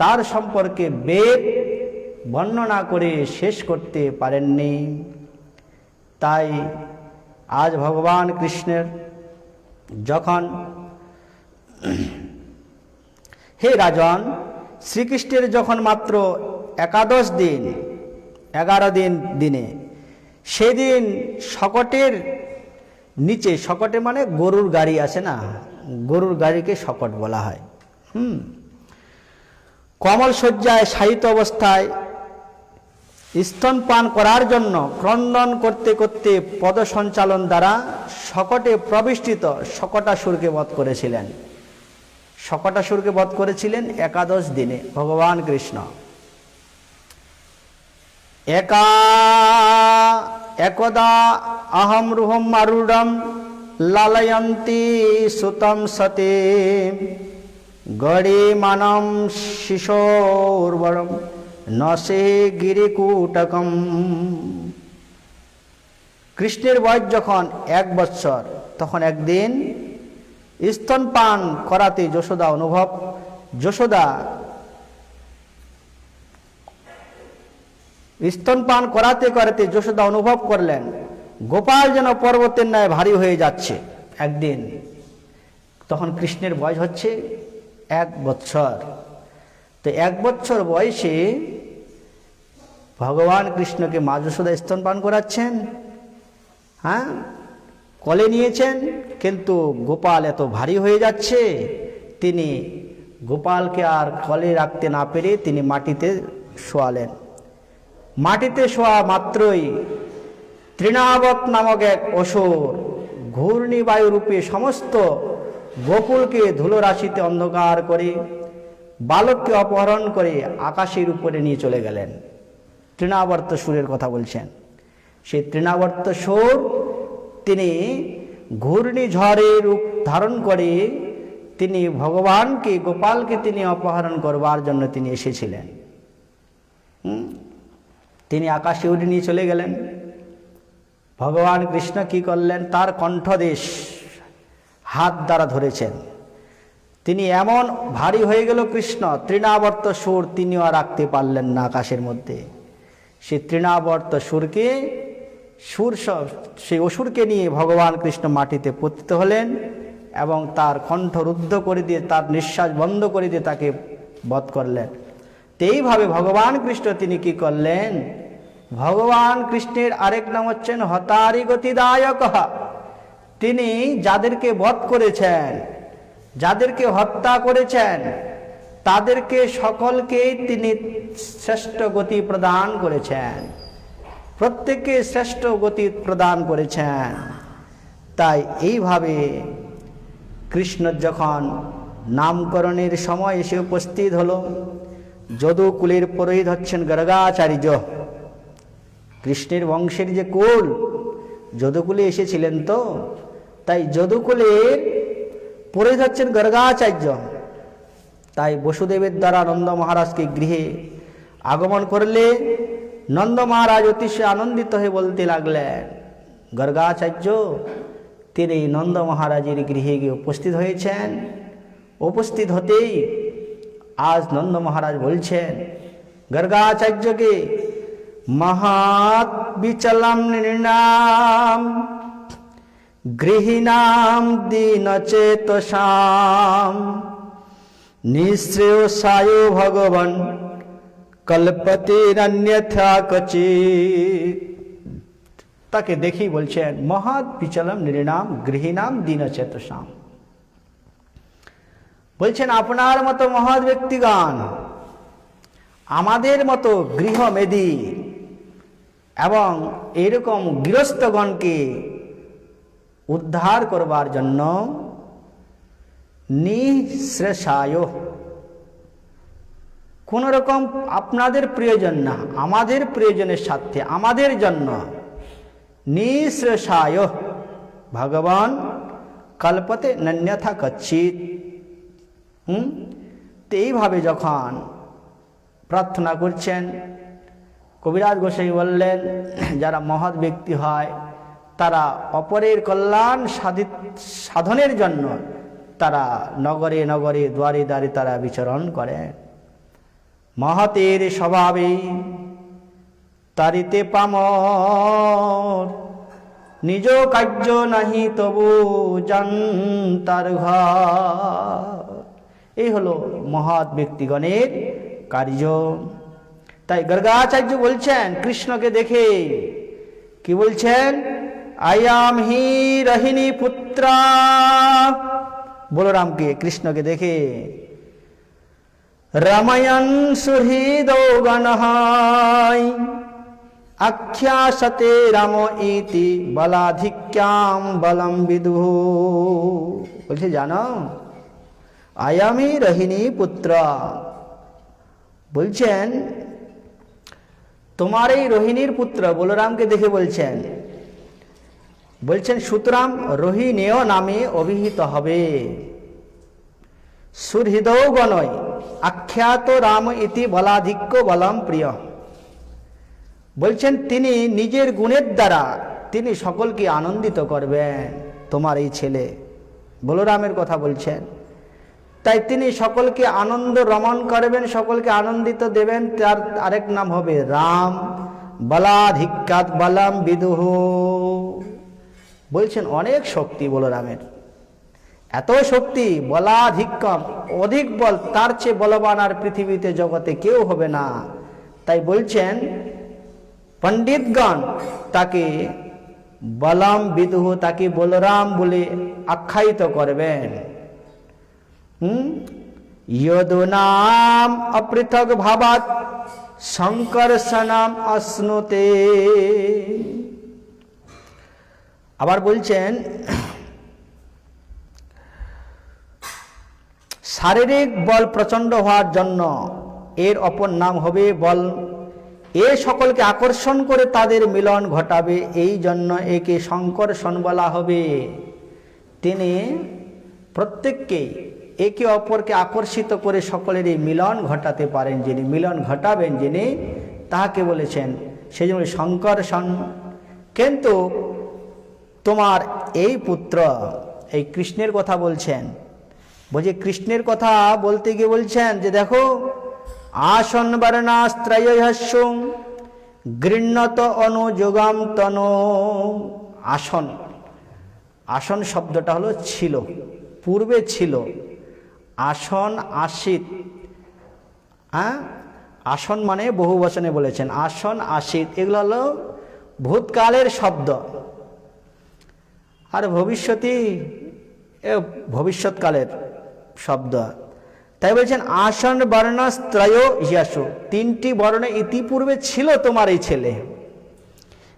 তার সম্পর্কে বেদ বর্ণনা করে শেষ করতে পারেননি। তাই আজ ভগবান কৃষ্ণের যখন, হে রাজন, শ্রীকৃষ্ণের যখন মাত্র 11 দিন 11 দিনে সেদিন শকটের নিচে, শকটে মানে গরুর গাড়ি আছে না, গরুর গাড়িকে শকট বলা হয়, কমল শয্যায় শায়িত অবস্থায় স্তনপান করার জন্য ক্রন্দন করতে করতে পদ সঞ্চালন দ্বারা শকটে প্রবিষ্টিত শকটাসুরকে বধ করেছিলেন। শকটাসুরকে বধ করেছিলেন 11 দিনে ভগবান কৃষ্ণ। একদা অহম রুহম আরূঢ়ম লালয়ন্তি সুতম সতে গড়ে মানম শিশোর্বরম নসে গিরিকুটকম। কৃষ্ণের বয়স যখন 1 বৎসর, তখন একদিন স্তনপান করাতে স্তনপান করাতে যশোদা অনুভব করলেন গোপাল যেন পর্বতের ন্যায় ভারী হয়ে যাচ্ছে একদিন। তখন কৃষ্ণের বয়স হচ্ছে 1 বৎসর। তো 1 বৎসর বয়সে ভগবান কৃষ্ণকে মা যশোদা স্তনপান করাচ্ছেন, কোলে নিয়েছেন, কিন্তু গোপাল এত ভারী হয়ে যাচ্ছে, তিনি গোপালকে আর কোলে রাখতে না পেরে তিনি মাটিতে শোয়ালেন। মাটিতে শোয়া মাত্রই তৃণাবত নামক এক অসুর ঘূর্ণিবায়ু রূপে সমস্ত গোকুলকে ধুলোরাশিতে অন্ধকার করে বালককে অপহরণ করে আকাশের উপরে নিয়ে চলে গেলেন। তৃণাবর্ত সুরের কথা বলছেন। সেই তৃণাবর্ত সুর তিনি ঘূর্ণিঝড়ের রূপ ধারণ করে তিনি ভগবানকে, গোপালকে তিনি অপহরণ করবার জন্য তিনি এসেছিলেন। তিনি আকাশে উড়ে নিয়ে চলে গেলেন। ভগবান কৃষ্ণ কি করলেন, তার কণ্ঠদেশ হাত দ্বারা ধরেছেন। তিনি এমন ভারী হয়ে গেল কৃষ্ণ, তৃণাবর্ত সুর তিনিও আর রাখতে পারলেন না আকাশের মধ্যে। সেই তৃণাবর্ত সেই অসুরকে নিয়ে ভগবান কৃষ্ণ মাটিতে পতিত হলেন এবং তার কণ্ঠ রুদ্ধ করে দিয়ে, তার নিঃশ্বাস বন্ধ করে দিয়ে তাকে বধ করলেন। তো এইভাবে ভগবান কৃষ্ণ তিনি কি করলেন, ভগবান কৃষ্ণের আরেক নাম হচ্ছেন হতারি গতিদায়ক। তিনি যাদেরকে বধ করেছেন, যাদেরকে হত্যা করেছেন, তাদেরকে সকলকেই তিনি শ্রেষ্ঠ গতি প্রদান করেছেন, প্রত্যেককে শ্রেষ্ঠ গতি প্রদান করেছেন। তাই এইভাবে কৃষ্ণ যখন নামকরণের সময় এসে উপস্থিত হলো, যদুকুলের পুরোহিত হচ্ছেন গর্গাচার্য। কৃষ্ণের বংশের যে কুল, যদুকুলে এসেছিলেন, তো তাই যদুকুলের পুরোহিত হচ্ছেন গর্গাচার্য। তাই বসুদেবের দ্বারা নন্দ মহারাজকে গৃহে আগমন করলে নন্দ মহারাজ অতিশয় আনন্দিত হয়ে বলতে লাগলেন, গর্গাচার্য তিনি নন্দ মহারাজের গৃহে গিয়ে উপস্থিত হয়েছেন। উপস্থিত হতেই আজ নন্দ মহারাজ বলছেন গর্গাচার্যকে, মহাৎ বিচলম নৃণাম গৃহীণাম দীনচেতসাম নিঃশ্রেয়সায় ভগবান কল্পতিরন্যথা কচিৎ। তাকে দেখি বলছেন মহাৎ বিচলম নৃণাম গৃহীণাম দীনচেতসাম, বলছেন আপনার মতো মহৎ ব্যক্তিগণ আমাদের মতো গৃহমেদী এবং এরকম গৃহস্থগণকে উদ্ধার করবার জন্য নিঃশ্রেষায়, কোন রকম আপনাদের প্রয়োজন না, আমাদের প্রয়োজনের সাথে আমাদের জন্য নিঃশ্রেষায় ভগবান কল্পতে নন্যথা কচ্ছিৎ। তো এইভাবে যখন প্রার্থনা করছেন, কবিরাজ গোসাই বললেন যারা মহৎ ব্যক্তি হয় তারা অপরের কল্যাণ সাধনের জন্য তারা নগরে নগরে দ্বারে দ্বারে তারা বিচরণ করে। মহতের স্বভাবে তারিতে পামর, নিজ কার্য নাহি তবু জানতার ঘর। এই হলো মহৎ ব্যক্তিগণের কার্য। তাই গর্গাচার্য বলছেন কৃষ্ণকে দেখে, কি বলছেন, আয়াম হি রহিণী পুত্রা, বলরামকে কৃষ্ণকে দেখে রামায়ণ সুহৃদৌ গণহাই আখ্যাসতে রাম ইতি বলাধিক্যাম বলম বিদুঃ। বলছে জানো আয়ামি রহিণী পুত্র, বলছেন তোমার এই রোহিণীর পুত্র বলরামকে দেখে বলছেন সুতরাং রোহিণীয় নামে অভিহিত হবে। সুহৃদৌ গণয় আখ্যাত রাম ইতি বলাধিক্য বলম প্রিয়, বলছেন তিনি নিজের গুণের দ্বারা তিনি সকলকে আনন্দিত করবেন। তোমার এই ছেলে বলরামের কথা বলছেন, তাই তিনি সকলকে আনন্দ রমণ করবেন, সকলকে আনন্দিত দেবেন। তার আরেক নাম হবে রাম। বলাধিক্যাৎ বলম বিদুঃ, বলছেন অনেক শক্তি বলরামের, এত শক্তি বলাধিক্যম, অধিক বল, তার চেয়ে বলবান আর পৃথিবীতে জগতে কেউ হবে না। তাই বলছেন পণ্ডিতগণ তাকে বলম বিদুঃ, তাকে বলরাম বলে আখ্যায়িত করবেন। যদু নাম অপৃথক ভাবাৎ সংকর্ষণাম অশ্নুতে। আবার বলছেন শারীরিক বল প্রচন্ড হওয়ার জন্য এর অপর নাম হবে বল। এ সকলকে আকর্ষণ করে তাদের মিলন ঘটাবে, এই জন্য একে সংকর্ষণ বলা হবে। তিনি প্রত্যেককে একে অপরকে আকর্ষিত করে সকলের এই মিলন ঘটাতে পারেন, যিনি মিলন ঘটাবেন যিনি, তাহাকে বলেছেন সেই জন্য সংকর্ষণ। কিন্তু তোমার এই পুত্র, এই কৃষ্ণের কথা বলছেন, বলছে কৃষ্ণের কথা বলতে গিয়ে বলছেন যে দেখো আসন বর্ণাস্ত্রয়স্যং গৃহ্ণত অনুযোগাম তন। আসন, আসন শব্দটা হলো ছিল, পূর্বে ছিল। আসন আসিত, আসন মানে বহু বচনে বলেছেন, আসন আসিত এগুলো হলো ভূতকালের শব্দ, আর ভবিষ্যতি ভবিষ্যৎকালের শব্দ। তাই বলছেন আসন বর্ণস্ত্রয় ইয়াসু, তিনটি বর্ণ ইতিপূর্বে ছিল তোমার এই ছেলে।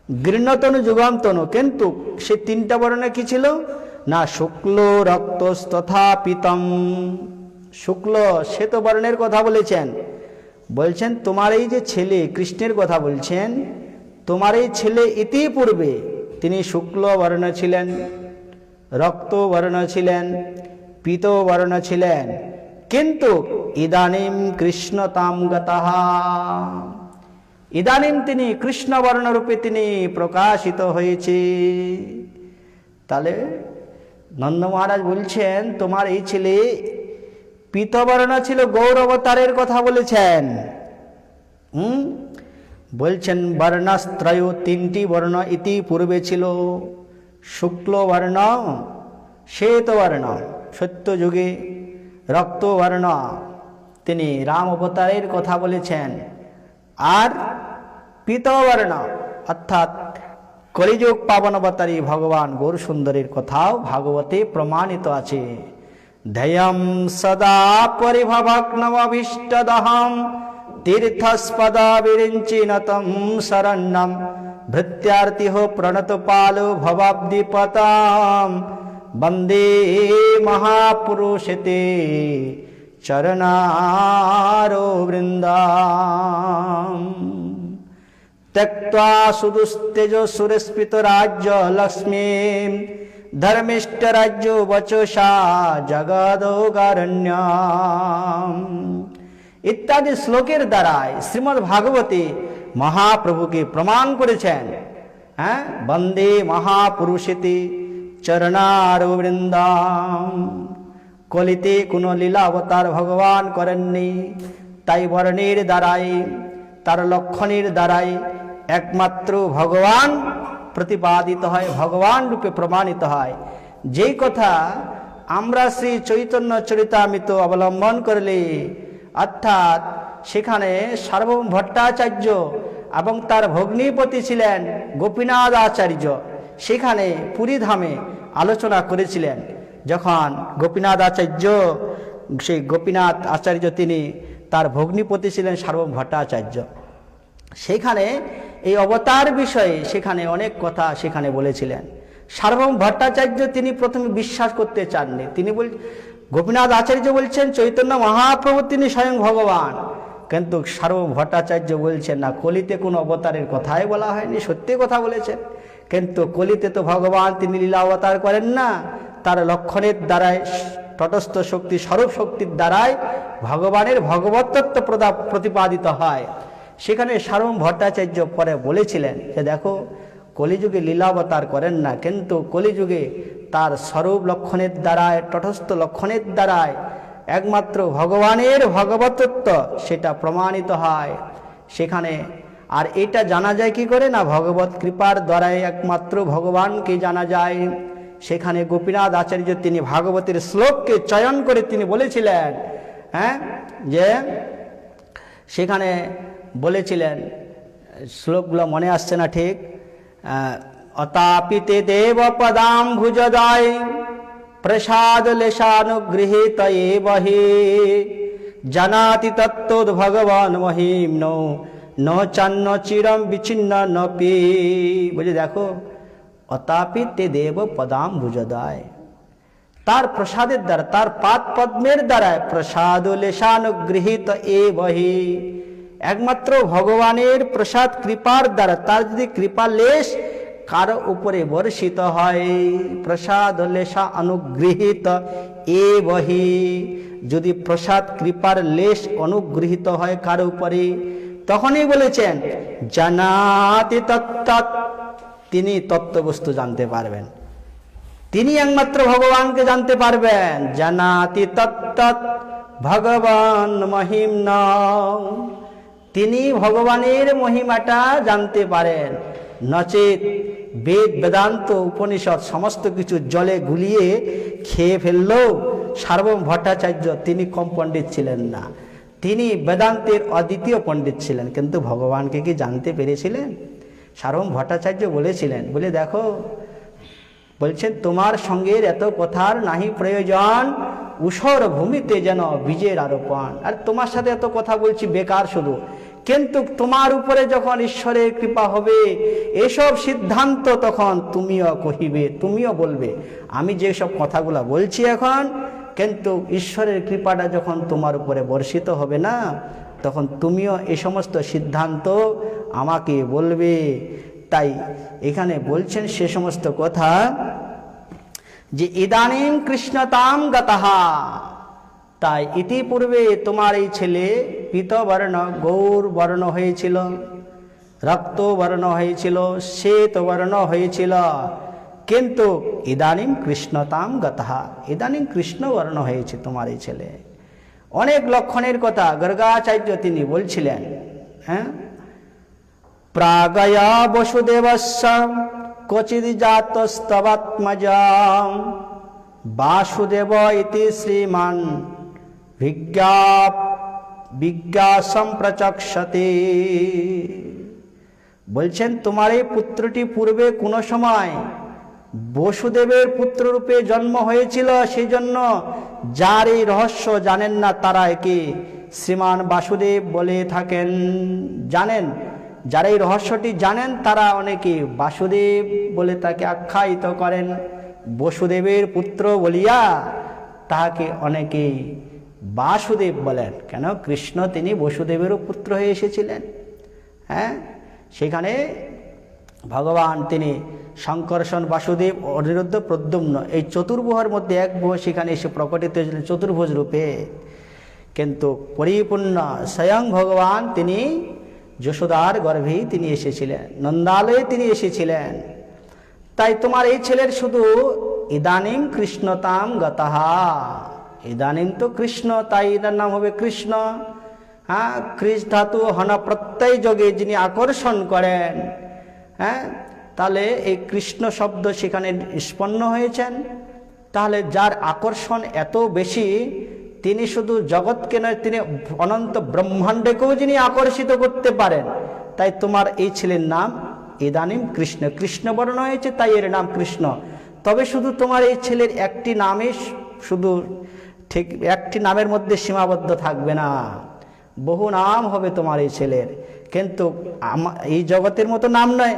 গৃহ্ণতনু যুগান্তনু, কিন্তু সে তিনটা বর্ণে কি ছিল না, শুক্ল রক্তস্তথা পীতম। শুক্ল শ্বেত বর্ণের কথা বলেছেন, বলছেন তোমার এই যে ছেলে কৃষ্ণের কথা বলছেন, তোমার এই ছেলে ইতিপূর্বে তিনি শুক্ল বর্ণ ছিলেন, রক্ত বর্ণ ছিলেন, পীত বর্ণ ছিলেন, কিন্তু ইদানিম কৃষ্ণতাম গতঃ, ইদানিম তিনি কৃষ্ণ বর্ণরূপে তিনি প্রকাশিত হয়েছে। তাহলে নন্দ মহারাজ বলছেন তোমার এই ছেলে পীতবর্ণ ছিল, গৌর অবতারের কথা বলেছেন। বলছেন বর্ণস্ত্রয়, তিনটি বর্ণ ইতি পূর্বে ছিল, শুক্ল বর্ণ, শ্বেত বর্ণ সত্য যুগে, রক্তবর্ণ তিনি রাম অবতারের কথা বলেছেন, আর পীতবর্ণ অর্থাৎ কলিযুগ পাবন অবতারী ভগবান গৌর সুন্দরীর কথাও ভাগবতে প্রমাণিত আছে। ধ্যেয়ম সদা পরিভবগ্নমভীষ্টদহম তীর্থস্পদা বিরিঞ্চিনতম শরণ্যম ভৃত্যার্তিহ প্রণতপালো ভবাব্দিপতাম বন্দে মহাপুরুষতে চরণারো বৃন্দাম। त्यক্त्वा सुदुस्तेजो सुरस्पित राज्य लक्ष्मी धर्मिष्ठ राज्य वचसा जगदोगारण्यम ইত্যাদি শ্লোকের দ্বারাই শ্রীমদ্ ভাগবতে মহাপ্রভুকে প্রমাণ করেছেন। বন্দে মহাপুরুষেতে চরণারো বৃন্দাম। কলিতে কোনো লীলা অবতার ভগবান করেননি, তাই বর্ণের দ্বারাই তার লক্ষণের দ্বারাই একমাত্র ভগবান প্রতিপাদিত হয়, ভগবান রূপে প্রমাণিত হয়। যেই কথা আমরা শ্রী চৈতন্য চরিতামৃত অবলম্বন করলে, অর্থাৎ সেখানে সার্বভৌম ভট্টাচার্য এবং তার ভগ্নীপতি ছিলেন গোপীনাথ আচার্য, সেখানে পুরীধামে আলোচনা করেছিলেন। যখন গোপীনাথ আচার্য, সেই গোপীনাথ আচার্য তিনি তার ভগ্নীপতি ছিলেন সার্বভৌম ভট্টাচার্য, সেখানে এই অবতার বিষয়ে সেখানে অনেক কথা সেখানে বলেছিলেন। সার্বভৌম ভট্টাচার্য তিনি প্রথমে বিশ্বাস করতে চাননি, তিনি গোপীনাথ আচার্য বলছেন চৈতন্য মহাপ্রভু তিনি স্বয়ং ভগবান, কিন্তু সার্বভৌম ভট্টাচার্য বলছেন না, কলিতে কোনো অবতারের কথাই বলা হয়নি, সত্যি কথা বলেছেন। কিন্তু কলিতে তো ভগবান তিনি লীলা অবতার করেন না, তার লক্ষণের দ্বারাই তটস্থ শক্তি স্বরূপ শক্তির দ্বারাই ভগবানের ভগবতত্ব প্রতিপাদিত হয়। সেখানে সার্বভৌম ভট্টাচার্য পরে বলেছিলেন যে দেখো, কলিযুগে লীলাবতার করেন না, কিন্তু কলিযুগে তার স্বরূপ লক্ষণের দ্বারায় তটস্থ লক্ষণের দ্বারায় একমাত্র ভগবানের ভগবতত্ব সেটা প্রমাণিত হয় সেখানে। আর এটা জানা যায় কি করে না, ভগবত কৃপার দ্বারাই একমাত্র ভগবানকে জানা যায়। সেখানে গোপীনাথ আচার্য তিনি ভাগবতের শ্লোককে চয়ন করে তিনি বলেছিলেন, যে সেখানে বলেছিলেন, শ্লোকগুলো মনে আসছে না ঠিক, অতাপিতে দেব পদাম ভুজদায় প্রসাদ লেশানুগৃহীত বহে জানাতি তত্ত্বদ ভগবান মহিম ন চান্ন চিরম বিচ্ছিন্ন নপি। বুঝে দেখো, অতাপিতে দেব পদাম ভুজদায়, তার প্রসাদের দ্বারা, তার পাদ পদ্মের দ্বারা প্রসাদ লেশানুগৃহীত বহে, একমাত্র ভগবানের প্রসাদ কৃপার দ্বারা, তার যদি কৃপা লেশ কারো উপরে বর্ষিত হয়, প্রসাদ লেশা অনুগৃহীত বহি, যদি প্রসাদ কৃপার লেশ অনুগৃহীত হয় কারো উপরে, তখনই বলেছেন জানাতি তত্ত্ব, তিনি তত্ত্ববস্তু জানতে পারবেন, তিনি একমাত্র ভগবানকে জানতে পারবেন। জানাতি তত্ত্ব ভগবান মহিম্না, তিনি ভগবানের মহিমাটা জানতে পারেন। নচেত বেদ বেদান্ত উপনিষদ সমস্ত কিছু জলে গুলিয়ে খেয়ে ফেললেও সার্বভৌম ভট্টাচার্য তিনি কম পণ্ডিত ছিলেন না, তিনি বেদান্তের অদ্বিতীয় পণ্ডিত ছিলেন, কিন্তু ভগবানকে কি জানতে পেরেছিলেন? সার্বভৌম ভট্টাচার্য বলেছিলেন, বলে দেখো, বলছেন তোমার সঙ্গের এত কথার নাহি প্রয়োজন, ঊষর ভূমিতে যেন বীজের আরোপণ। আর তোমার সাথে এত কথা বলছি বেকার শুধু, কিন্তু তোমার উপরে যখন ঈশ্বরের কৃপা হবে এসব সিদ্ধান্ত তখন তুমিও কহিবে, তুমিও বলবে। আমি যেসব কথাগুলো বলছি এখন, কিন্তু ঈশ্বরের কৃপাটা যখন তোমার উপরে বর্ষিত হবে না, তখন তুমিও এই সমস্ত সিদ্ধান্ত আমাকে বলবে। তাই এখানে বলছেন সে সমস্ত কথা যে ইদানিম কৃষ্ণতাম গতহা, তাই ইতিপূর্বে তোমার এই ছেলে পীতবর্ণ গৌর বর্ণ হয়েছিল, রক্তবর্ণ হয়েছিল, শ্বেতবর্ণ হয়েছিল, কিন্তু ইদানিম কৃষ্ণতাম গতহা, ইদানিম কৃষ্ণবর্ণ হয়েছে তোমার এই ছেলে। অনেক লক্ষণের কথা গর্গাচার্য তিনি বলছিলেন। হ্যাঁ, প্রাগয়া বসুদেবস্য ক্বচিদ জাতস্তবাত্মজাম বাসুদেব ইতি শ্রীমান বিজ্ঞাসম প্রচক্ষতে। বলছেন তোমার এই পুত্রটি পূর্বে কোনো সময় বসুদেবের পুত্ররূপে জন্ম হয়েছিল, সেই জন্য যার এই রহস্য জানেন না তারা একে শ্রীমান বাসুদেব বলে থাকেন। জানেন, যারা এই রহস্যটি জানেন তারা অনেকে বাসুদেব বলে তাকে আখ্যায়িত করেন। বসুদেবের পুত্র বলিয়া তাহাকে অনেকে বাসুদেব বলেন। কেন? কৃষ্ণ তিনি বসুদেবেরও পুত্র হয়ে এসেছিলেন। হ্যাঁ, সেখানে ভগবান তিনি শঙ্কর্ষণ, বাসুদেব, অনিরুদ্ধ, প্রদ্যুম্ন এই চতুর্ভুজের মধ্যে এক ভুজ সেখানে এসে প্রকটিত হয়েছিলেন চতুর্ভুজ রূপে। কিন্তু পরিপূর্ণ স্বয়ং ভগবান তিনি যশোদার গর্ভেই তিনি এসেছিলেন, নন্দালয়ে তিনি এসেছিলেন। তাই তোমার এই ছেলের শুধু ইদানিম কৃষ্ণতাম গতহা, ইদানিম তো কৃষ্ণ, তাই এটার নাম হবে কৃষ্ণ। হ্যাঁ, কৃষ ধাতু হন প্রত্যয় যোগে যিনি আকর্ষণ করেন। হ্যাঁ, তাহলে এই কৃষ্ণ শব্দ সেখানে স্পন্ন হয়েছেন। তাহলে যার আকর্ষণ এত বেশি, তিনি শুধু জগৎকে নয়, তিনি অনন্ত ব্রহ্মাণ্ডকেও যিনি আকর্ষিত করতে পারেন। তাই তোমার এই ছেলের নাম ইদানিম কৃষ্ণ, কৃষ্ণবর্ণ হয়েছে তাই এর নাম কৃষ্ণ। তবে শুধু তোমার এই ছেলের একটি নামই শুধু ঠিক একটি নামের মধ্যে সীমাবদ্ধ থাকবে না, বহু নাম হবে তোমার এই ছেলের। কিন্তু এই জগতের মতো নাম নয়।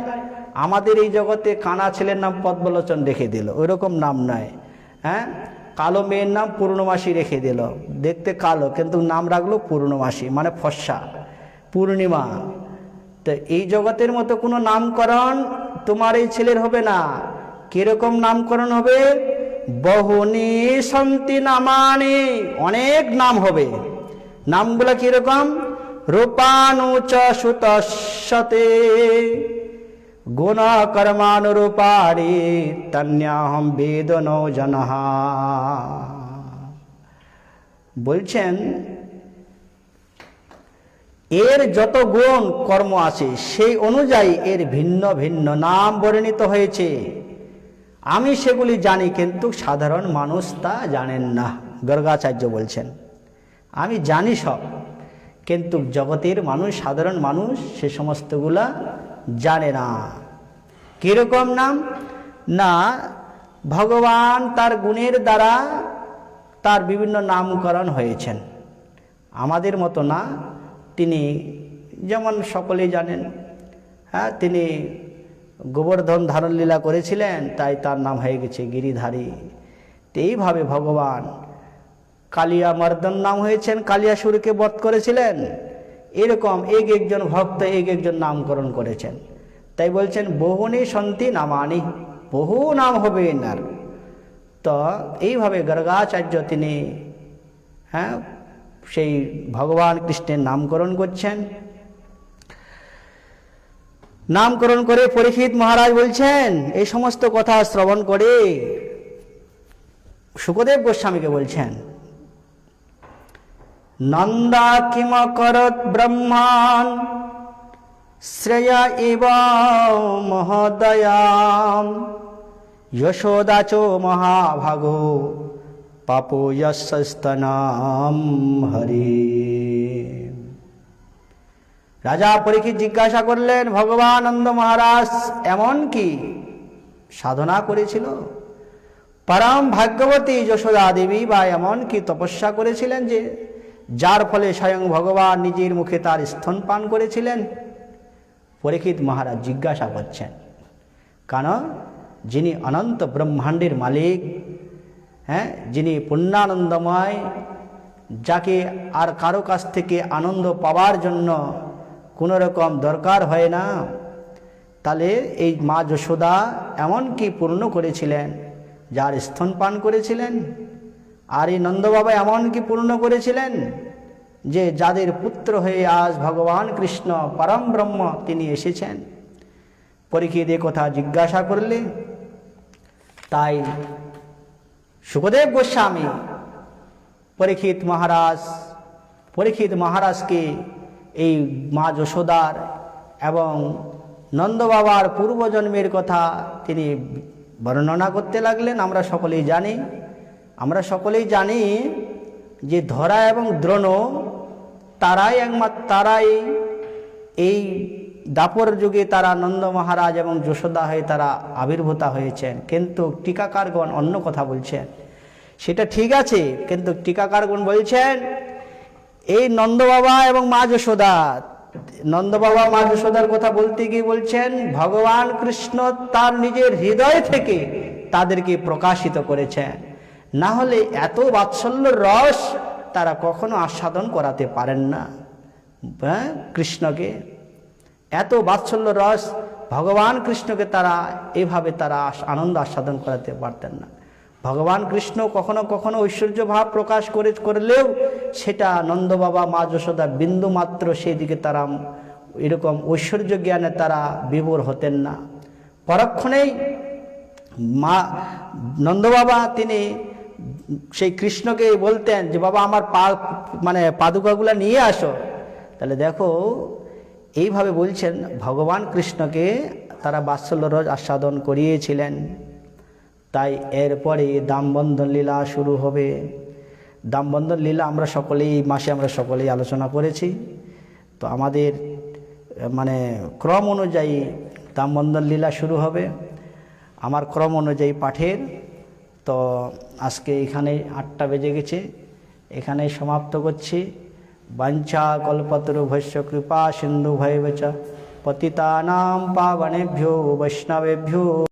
আমাদের এই জগতে কানা ছেলের নাম পদ্মলোচন রেখে দিল, ওইরকম নাম নয়। হ্যাঁ, কালো মেয়ের নাম পূর্ণমাসী রেখে দিল, দেখতে কালো কিন্তু নাম রাখলো পূর্ণমাসী, মানে ফর্সা, পূর্ণিমা। তো এই জগতের মতো কোনো নামকরণ তোমার এই ছেলের হবে না। কিরকম নামকরণ হবে? বহুনি সন্তি নামানি, অনেক নাম হবে। নামগুলা কিরকম? রূপানুচ সুতস্যতে গুণ কর্মানুরূপাণি তন্যাহম বেদ নৌ জনহা। বলছেন এর যত গুণ কর্ম আছে সেই অনুযায়ী এর ভিন্ন ভিন্ন নাম বর্ণিত হয়েছে। আমি সেগুলি জানি, কিন্তু সাধারণ মানুষ তা জানেন না। গর্গাচার্য বলছেন আমি জানি সব, কিন্তু জগতের মানুষ, সাধারণ মানুষ সে সমস্তগুলা জানে না। কিরকম নাম? না, ভগবান তার গুণের দ্বারা তার বিভিন্ন নামকরণ হয়েছেন, আমাদের মতো না। তিনি যেমন সকলেই জানেন, হ্যাঁ, তিনি গোবর্ধন ধারণ লীলা করেছিলেন, তাই তার নাম হয়ে গেছে গিরিধারী। এইভাবে ভগবান কালিয়া মর্দন নাম হয়েছেন, কালিয়াসুরকে বধ করেছিলেন। এরকম এক একজন ভক্ত এক একজন নামকরণ করেছেন। তাই বলছেন বহুনি সন্তি নামানি, বহু নাম হবে এনার। তো এইভাবে গর্গাচার্য তিনি হ্যাঁ সেই ভগবান কৃষ্ণের নামকরণ করছেন। নামকরণ করে পরীক্ষিত মহারাজ বলছেন, এই সমস্ত কথা শ্রবণ করে শুকদেব গোস্বামীকে বলছেন, নন্দা কিম করত ব্রহ্মান শ্রেয়া ইব মহোদয়াম যশোদা চ মহাভাগো পাপো যস্তনাম হরি। রাজা পরীক্ষিত জিজ্ঞাসা করলেন, ভগবান নন্দ মহারাজ এমন কি সাধনা করেছিল? পরম ভাগ্যবতী যশোদা দেবী বা এমন কি তপস্যা করেছিলেন যে যার ফলে স্বয়ং ভগবান নিজের মুখে তার স্তনপান করেছিলেন? পরীক্ষিত মহারাজ জিজ্ঞাসা করছেন, কারণ যিনি অনন্ত ব্রহ্মাণ্ডের মালিক, হ্যাঁ, যিনি পূর্ণানন্দময়, যাকে আর কারো কাছ থেকে আনন্দ পাওয়ার জন্য কোনো রকম দরকার হয় না, তাহলে এই মা যশোদা এমন কি পূর্ণ করেছিলেন যার স্তনপান করেছিলেন? আর এই নন্দবাবা এমন কি পূর্ণ করেছিলেন যে যাদের পুত্র হয়ে আজ ভগবান কৃষ্ণ পরম ব্রহ্ম তিনি এসেছেন। পরীক্ষিত এ কথা জিজ্ঞাসা করলে তাই সুখদেব গোস্বামী পরীক্ষিত মহারাজকে এই মা যশোদার এবং নন্দবাবার পূর্বজন্মের কথা তিনি বর্ণনা করতে লাগলেন। আমরা সকলেই জানি যে ধরা এবং দ্রোণ তারাই এই দাপর যুগে তারা নন্দ মহারাজ এবং যশোদা হয়ে তারা আবির্ভূতা হয়েছেন। কিন্তু টিকাকারগণ অন্য কথা বলছেন। সেটা ঠিক আছে, কিন্তু টিকাকারগণ বলছেন এই নন্দবাবা এবং মা যশোদা, নন্দবাবা মা যশোদার কথা বলতে গিয়ে বলছেন ভগবান কৃষ্ণ তার নিজের হৃদয় থেকে তাদেরকে প্রকাশিত করেছেন, না হলে এত বাৎসল্য রস তারা কখনো আস্বাদন করাতে পারেন না। কৃষ্ণকে এত বাৎসল্য রস ভগবান কৃষ্ণকে এভাবে তারা আনন্দ আস্বাদন করাতে পারতেন না। ভগবান কৃষ্ণ কখনো কখনো ঐশ্বর্য ভাব প্রকাশ করলেও সেটা নন্দবাবা মা যশোদা বিন্দু মাত্র সেই দিকে তারা এরকম ঐশ্বর্য জ্ঞানে তারা বিভোর হতেন না। পরক্ষণেই নন্দবাবা তিনি সেই কৃষ্ণকে বলতেন যে বাবা আমার পাদুকাগুলা নিয়ে আসো। তাহলে দেখো এইভাবে বলছেন ভগবান কৃষ্ণকে তারা বাৎসল্য রস আস্বাদন করিয়েছিলেন। তাই এরপরে দামবন্ধন লীলা শুরু হবে। দামবন্ধন লীলা আমরা সকলেই আলোচনা করেছি। তো আমাদের ক্রম অনুযায়ী দামবন্ধন লীলা শুরু হবে, আমার ক্রম অনুযায়ী পাঠের। তো আজকে এখানে 8টা বেজে গেছে, এখানেই সমাপ্ত করছি। বাঞ্ছা কল্পতরুভ্যশ্চ কৃপা সিন্ধু ভৈবচ পতিতানাং পাবনেভ্যো বৈষ্ণবেভ্যো